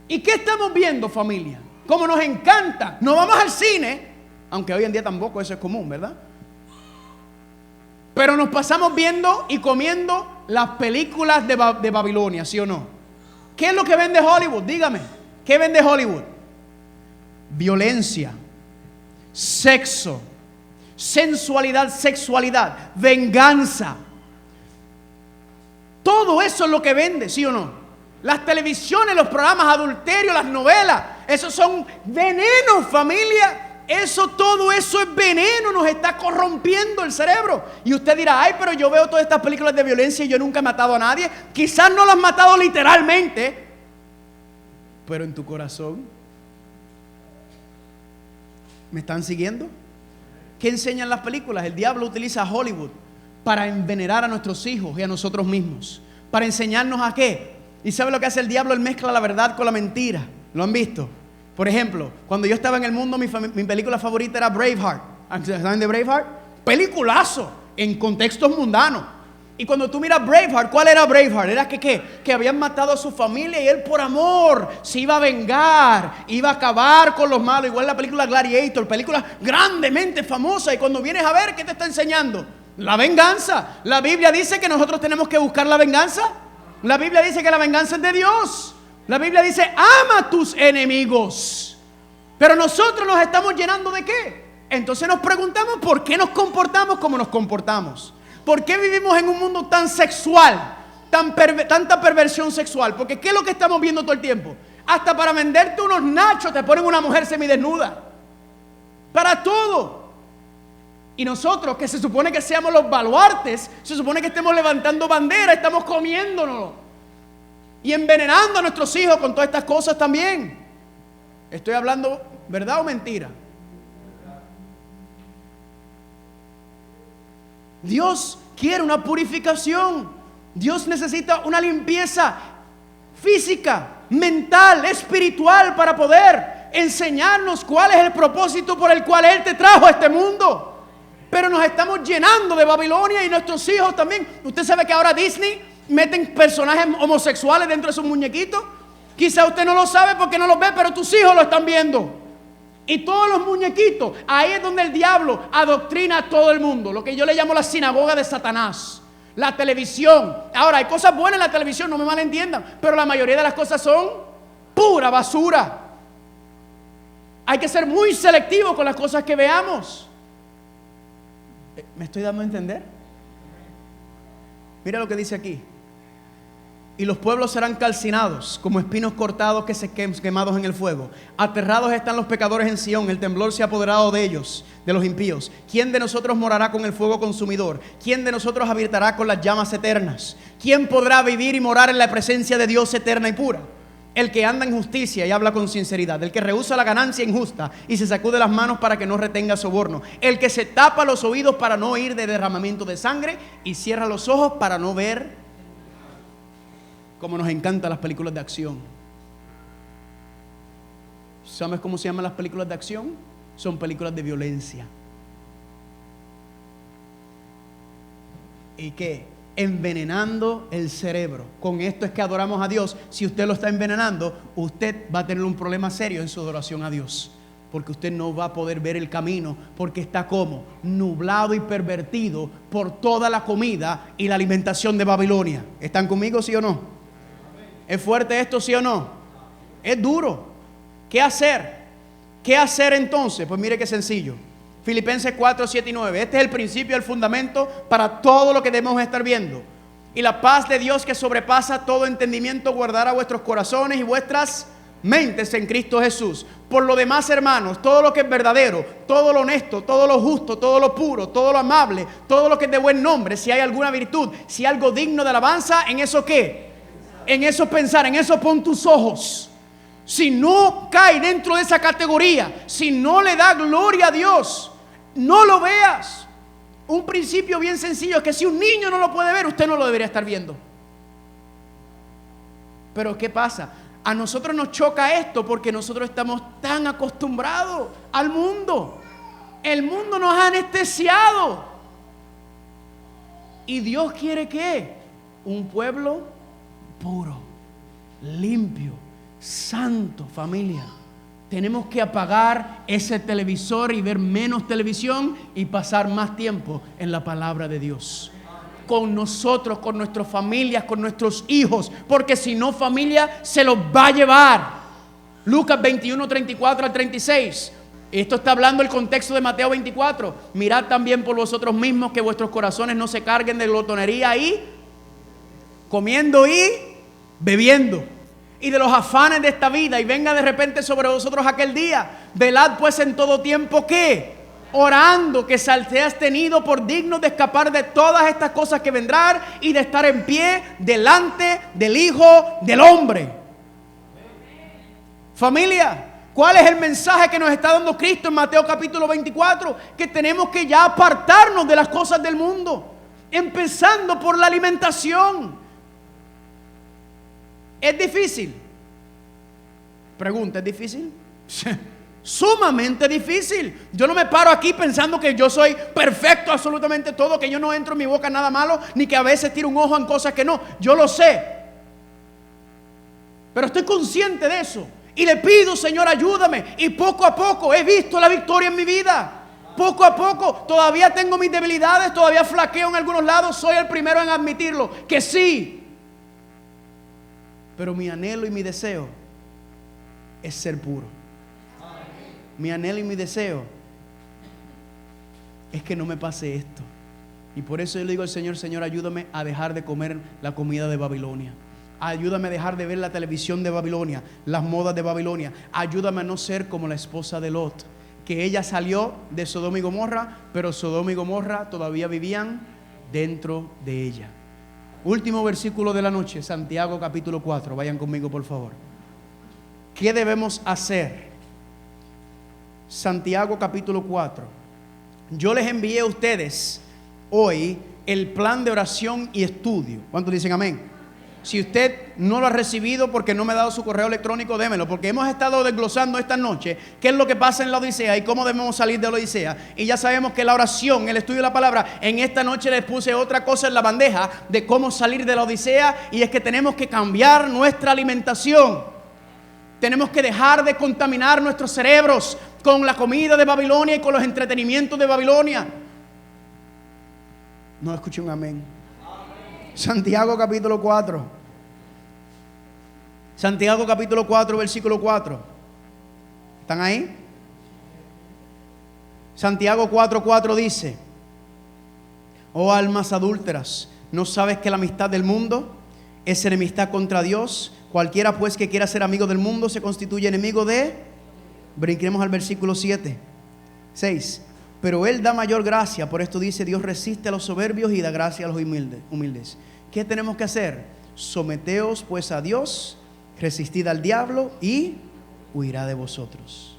¿Y qué estamos viendo, familia? Como nos encanta, no vamos al cine, aunque hoy en día tampoco eso es común, ¿verdad? Pero nos pasamos viendo y comiendo las películas de Babilonia, ¿sí o no? ¿Qué es lo que vende Hollywood? Dígame, ¿qué vende Hollywood? Violencia, sexo, sensualidad, sexualidad, venganza. Todo eso es lo que vende, ¿sí o no? Las televisiones, los programas, adulterio, las novelas, esos son venenos, familia. Todo eso es veneno, nos está corrompiendo el cerebro. Y usted dirá, ay, pero yo veo todas estas películas de violencia y yo nunca he matado a nadie. Quizás no lo has matado literalmente, pero en tu corazón. ¿Me están siguiendo? ¿Qué enseñan las películas? El diablo utiliza a Hollywood para envenenar a nuestros hijos y a nosotros mismos, para enseñarnos a qué. ¿Y sabe lo que hace el diablo? Él mezcla la verdad con la mentira. ¿Lo han visto? Por ejemplo, cuando yo estaba en el mundo, mi película favorita era Braveheart. ¿Saben de Braveheart? Peliculazo en contextos mundanos. Y cuando tú miras Braveheart, ¿cuál era Braveheart? Era que habían matado a su familia y él por amor se iba a vengar, iba a acabar con los malos. Igual la película Gladiator, película grandemente famosa. Y cuando vienes a ver, ¿qué te está enseñando? La venganza. La Biblia dice que nosotros tenemos que buscar la venganza. La Biblia dice que la venganza es de Dios. La Biblia dice, ama a tus enemigos. Pero nosotros nos estamos llenando ¿de qué? Entonces nos preguntamos, ¿por qué nos comportamos como nos comportamos? ¿Por qué vivimos en un mundo tan sexual, tanta perversión sexual? Porque ¿qué es lo que estamos viendo todo el tiempo? Hasta para venderte unos nachos te ponen una mujer semidesnuda. Para todo. Y nosotros, que se supone que seamos los baluartes, se supone que estemos levantando bandera, estamos comiéndonos y envenenando a nuestros hijos con todas estas cosas también. Estoy hablando verdad o mentira. Dios quiere una purificación. Dios necesita una limpieza física, mental, espiritual para poder enseñarnos cuál es el propósito por el cual Él te trajo a este mundo. Pero nos estamos llenando de Babilonia y nuestros hijos también. Usted sabe que ahora Disney meten personajes homosexuales dentro de sus muñequitos. Quizá usted no lo sabe porque no los ve, pero tus hijos lo están viendo. Y todos los muñequitos, ahí es donde el diablo adoctrina a todo el mundo. Lo que yo le llamo la sinagoga de Satanás. La televisión. Ahora, hay cosas buenas en la televisión, no me malentiendan, pero la mayoría de las cosas son pura basura. Hay que ser muy selectivo con las cosas que veamos. ¿Me estoy dando a entender? Mira lo que dice aquí. Y los pueblos serán calcinados como espinos cortados que se quemados en el fuego. Aterrados están los pecadores en Sión. El temblor se ha apoderado de ellos, de los impíos. ¿Quién de nosotros morará con el fuego consumidor? ¿Quién de nosotros habitará con las llamas eternas? ¿Quién podrá vivir y morar en la presencia de Dios eterna y pura? El que anda en justicia y habla con sinceridad, el que rehúsa la ganancia injusta y se sacude las manos para que no retenga soborno, el que se tapa los oídos para no oír de derramamiento de sangre y cierra los ojos para no ver. Como nos encantan las películas de acción. ¿Sabes cómo se llaman las películas de acción? Son películas de violencia. ¿Y qué? Envenenando el cerebro. Con esto es que adoramos a Dios. Si usted lo está envenenando, usted va a tener un problema serio en su adoración a Dios, porque usted no va a poder ver el camino, porque está como nublado y pervertido por toda la comida y la alimentación de Babilonia. ¿Están conmigo, sí o no? ¿Es fuerte esto, sí o no? Es duro. ¿Qué hacer? ¿Qué hacer entonces? Pues mire qué sencillo. Filipenses 4, 7 y 9. Este es el principio, el fundamento para todo lo que debemos estar viendo. Y la paz de Dios que sobrepasa todo entendimiento guardará vuestros corazones y vuestras mentes en Cristo Jesús. Por lo demás, hermanos, todo lo que es verdadero, todo lo honesto, todo lo justo, todo lo puro, todo lo amable, todo lo que es de buen nombre, si hay alguna virtud, si hay algo digno de alabanza, ¿en eso qué? En eso pensar, en eso pon tus ojos. Si no cae dentro de esa categoría, si no le da gloria a Dios, no lo veas. Un principio bien sencillo es que si un niño no lo puede ver, usted no lo debería estar viendo. Pero ¿qué pasa? A nosotros nos choca esto porque nosotros estamos tan acostumbrados al mundo. El mundo nos ha anestesiado. Y Dios quiere ¿qué? Un pueblo puro, limpio, santo, familia. Tenemos que apagar ese televisor y ver menos televisión y pasar más tiempo en la palabra de Dios. Con nosotros, con nuestras familias, con nuestros hijos, porque si no, familia se los va a llevar. Lucas 21, 34 al 36. Esto está hablando el contexto de Mateo 24. Mirad también por vosotros mismos que vuestros corazones no se carguen de glotonería y comiendo y bebiendo, y de los afanes de esta vida, y venga de repente sobre vosotros aquel día. Velad pues en todo tiempo ¿qué? Orando, que seas tenido por digno de escapar de todas estas cosas que vendrán y de estar en pie delante del Hijo del Hombre. Familia, ¿cuál es el mensaje que nos está dando Cristo en Mateo capítulo 24? Que tenemos que ya apartarnos de las cosas del mundo, empezando por la alimentación. ¿Es difícil? Pregunta, ¿es difícil? Sumamente difícil. Yo no me paro aquí pensando que yo soy perfecto absolutamente todo, que yo no entro en mi boca nada malo, ni que a veces tiro un ojo en cosas que no. Yo lo sé. Pero estoy consciente de eso. Y le pido, Señor, ayúdame. Y poco a poco he visto la victoria en mi vida. Poco a poco. Todavía tengo mis debilidades, todavía flaqueo en algunos lados. Soy el primero en admitirlo, que sí. Pero mi anhelo y mi deseo es ser puro. Mi anhelo y mi deseo es que no me pase esto. Y por eso yo le digo al Señor: Señor, ayúdame a dejar de comer la comida de Babilonia. Ayúdame a dejar de ver la televisión de Babilonia, las modas de Babilonia. Ayúdame a no ser como la esposa de Lot, que ella salió de Sodoma y Gomorra, pero Sodoma y Gomorra todavía vivían dentro de ella. Último versículo de la noche, Santiago capítulo 4. Vayan conmigo, por favor. ¿Qué debemos hacer? Santiago capítulo 4. Yo les envié a ustedes hoy el plan de oración y estudio. ¿Cuántos dicen amén? Si usted no lo ha recibido porque no me ha dado su correo electrónico, démelo, porque hemos estado desglosando esta noche qué es lo que pasa en la Odisea y cómo debemos salir de la Odisea. Y ya sabemos que la oración, el estudio de la palabra, en esta noche les puse otra cosa en la bandeja de cómo salir de la Odisea, y es que tenemos que cambiar nuestra alimentación. Tenemos que dejar de contaminar nuestros cerebros con la comida de Babilonia y con los entretenimientos de Babilonia. No escuché un amén. Santiago capítulo 4. Santiago capítulo 4, versículo 4. ¿Están ahí? Santiago 4:4 dice: oh almas adúlteras, ¿no sabes que la amistad del mundo es enemistad contra Dios? Cualquiera pues que quiera ser amigo del mundo se constituye enemigo de... Brinquemos al versículo 6. Pero Él da mayor gracia, por esto dice: Dios resiste a los soberbios y da gracia a los humildes. ¿Qué tenemos que hacer? Someteos pues a Dios, resistid al diablo y huirá de vosotros.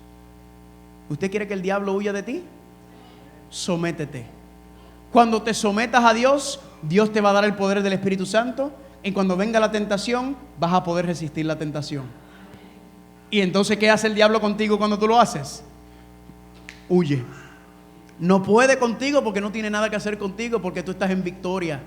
¿Usted quiere que el diablo huya de ti? Sométete. Cuando te sometas a Dios, Dios te va a dar el poder del Espíritu Santo, y cuando venga la tentación, vas a poder resistir la tentación. Y entonces, ¿qué hace el diablo contigo cuando tú lo haces? Huye. No puede contigo porque no tiene nada que hacer contigo, porque tú estás en victoria.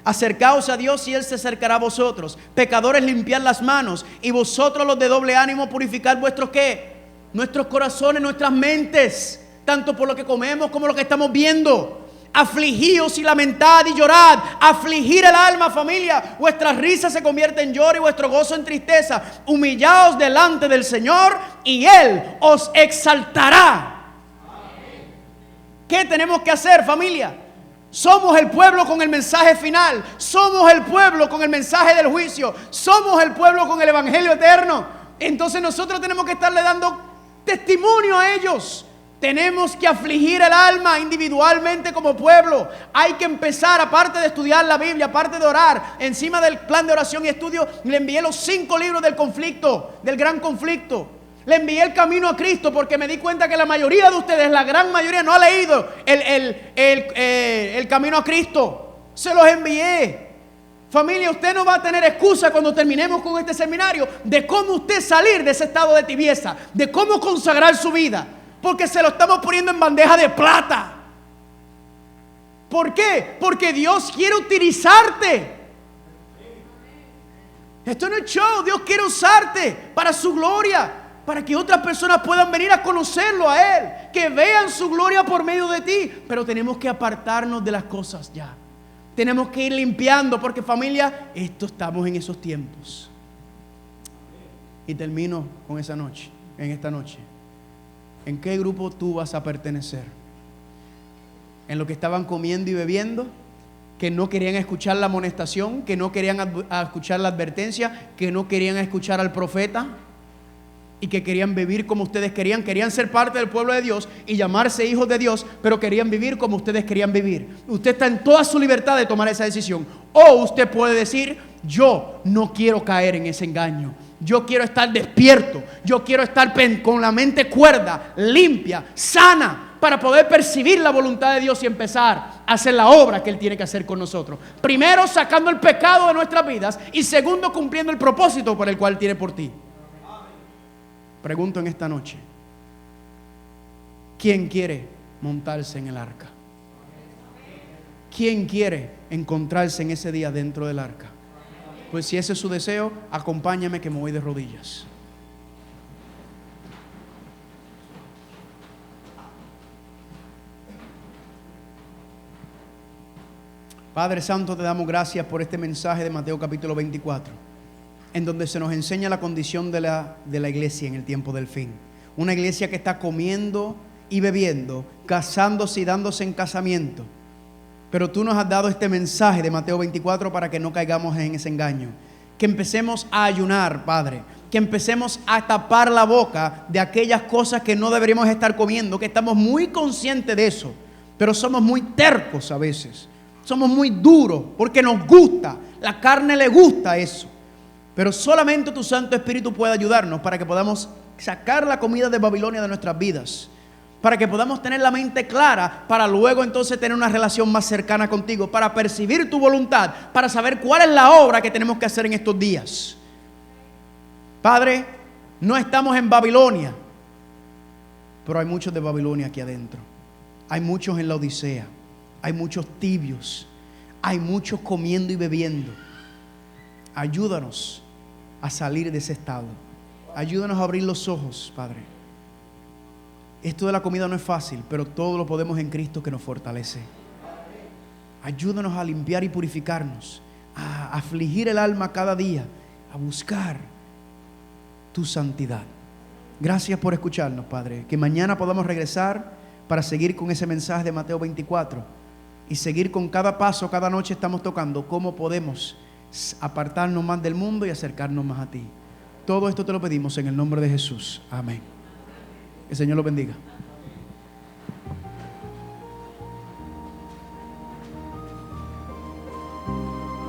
Acercaos a Dios y Él se acercará a vosotros. Pecadores, limpiad las manos, y vosotros los de doble ánimo purificad vuestros ¿qué? Nuestros corazones, nuestras mentes, tanto por lo que comemos como lo que estamos viendo. Afligíos y lamentad y llorad. Afligir el alma, familia. Vuestras risas se convierten en lloro y vuestro gozo en tristeza. Humillaos delante del Señor y Él os exaltará. ¿Qué tenemos que hacer, familia? Somos el pueblo con el mensaje final. Somos el pueblo con el mensaje del juicio. Somos el pueblo con el evangelio eterno. Entonces nosotros tenemos que estarle dando testimonio a ellos. Tenemos que afligir el alma individualmente como pueblo. Hay que empezar, aparte de estudiar la Biblia, aparte de orar, encima del plan de oración y estudio, le envié los 5 libros del conflicto, del gran conflicto. Le envié el camino a Cristo porque me di cuenta que la mayoría de ustedes, la gran mayoría, no ha leído el camino a Cristo. Se los envié. Familia, usted no va a tener excusa cuando terminemos con este seminario de cómo usted salir de ese estado de tibieza, de cómo consagrar su vida, porque se lo estamos poniendo en bandeja de plata. ¿Por qué? Porque Dios quiere utilizarte. Esto no es show. Dios quiere usarte para su gloria, para que otras personas puedan venir a conocerlo a Él, que vean su gloria por medio de ti. Pero tenemos que apartarnos de las cosas ya. Tenemos que ir limpiando, porque familia, estamos en esos tiempos. Y termino con esta noche. ¿En qué grupo tú vas a pertenecer? ¿En los que estaban comiendo y bebiendo, que no querían escuchar la amonestación, que no querían escuchar la advertencia, que no querían escuchar al profeta y que querían vivir como ustedes querían ser parte del pueblo de Dios y llamarse hijos de Dios, pero querían vivir como ustedes querían vivir? Usted está en toda su libertad de tomar esa decisión. O usted puede decir: yo no quiero caer en ese engaño. Yo quiero estar despierto. Yo quiero estar con la mente cuerda, limpia, sana, para poder percibir la voluntad de Dios y empezar a hacer la obra que Él tiene que hacer con nosotros. Primero, sacando el pecado de nuestras vidas, y segundo, cumpliendo el propósito por el cual tiene por ti. Pregunto en esta noche: ¿quién quiere montarse en el arca? ¿Quién quiere encontrarse en ese día dentro del arca? Pues si ese es su deseo, acompáñame, que me voy de rodillas. Padre Santo, te damos gracias por este mensaje de Mateo capítulo 24, en donde se nos enseña la condición de la iglesia en el tiempo del fin. Una iglesia que está comiendo y bebiendo, casándose y dándose en casamiento. Pero tú nos has dado este mensaje de Mateo 24 para que no caigamos en ese engaño. Que empecemos a ayunar, Padre. Que empecemos a tapar la boca de aquellas cosas que no deberíamos estar comiendo, que estamos muy conscientes de eso, pero somos muy tercos a veces. Somos muy duros porque nos gusta, la carne le gusta eso. Pero solamente tu Santo Espíritu puede ayudarnos para que podamos sacar la comida de Babilonia de nuestras vidas, para que podamos tener la mente clara, para luego entonces tener una relación más cercana contigo, para percibir tu voluntad, para saber cuál es la obra que tenemos que hacer en estos días. Padre, no estamos en Babilonia, pero hay muchos de Babilonia aquí adentro. Hay muchos en la Odisea, hay muchos tibios, hay muchos comiendo y bebiendo. Ayúdanos a salir de ese estado. Ayúdanos a abrir los ojos, Padre. Esto de la comida no es fácil, pero todo lo podemos en Cristo que nos fortalece. Ayúdanos a limpiar y purificarnos, a afligir el alma cada día, a buscar tu santidad. Gracias por escucharnos, Padre. Que mañana podamos regresar para seguir con ese mensaje de Mateo 24 y seguir con cada paso, cada noche estamos tocando cómo podemos apartarnos más del mundo y acercarnos más a ti. Todo esto te lo pedimos en el nombre de Jesús. Amén. Que el Señor los bendiga.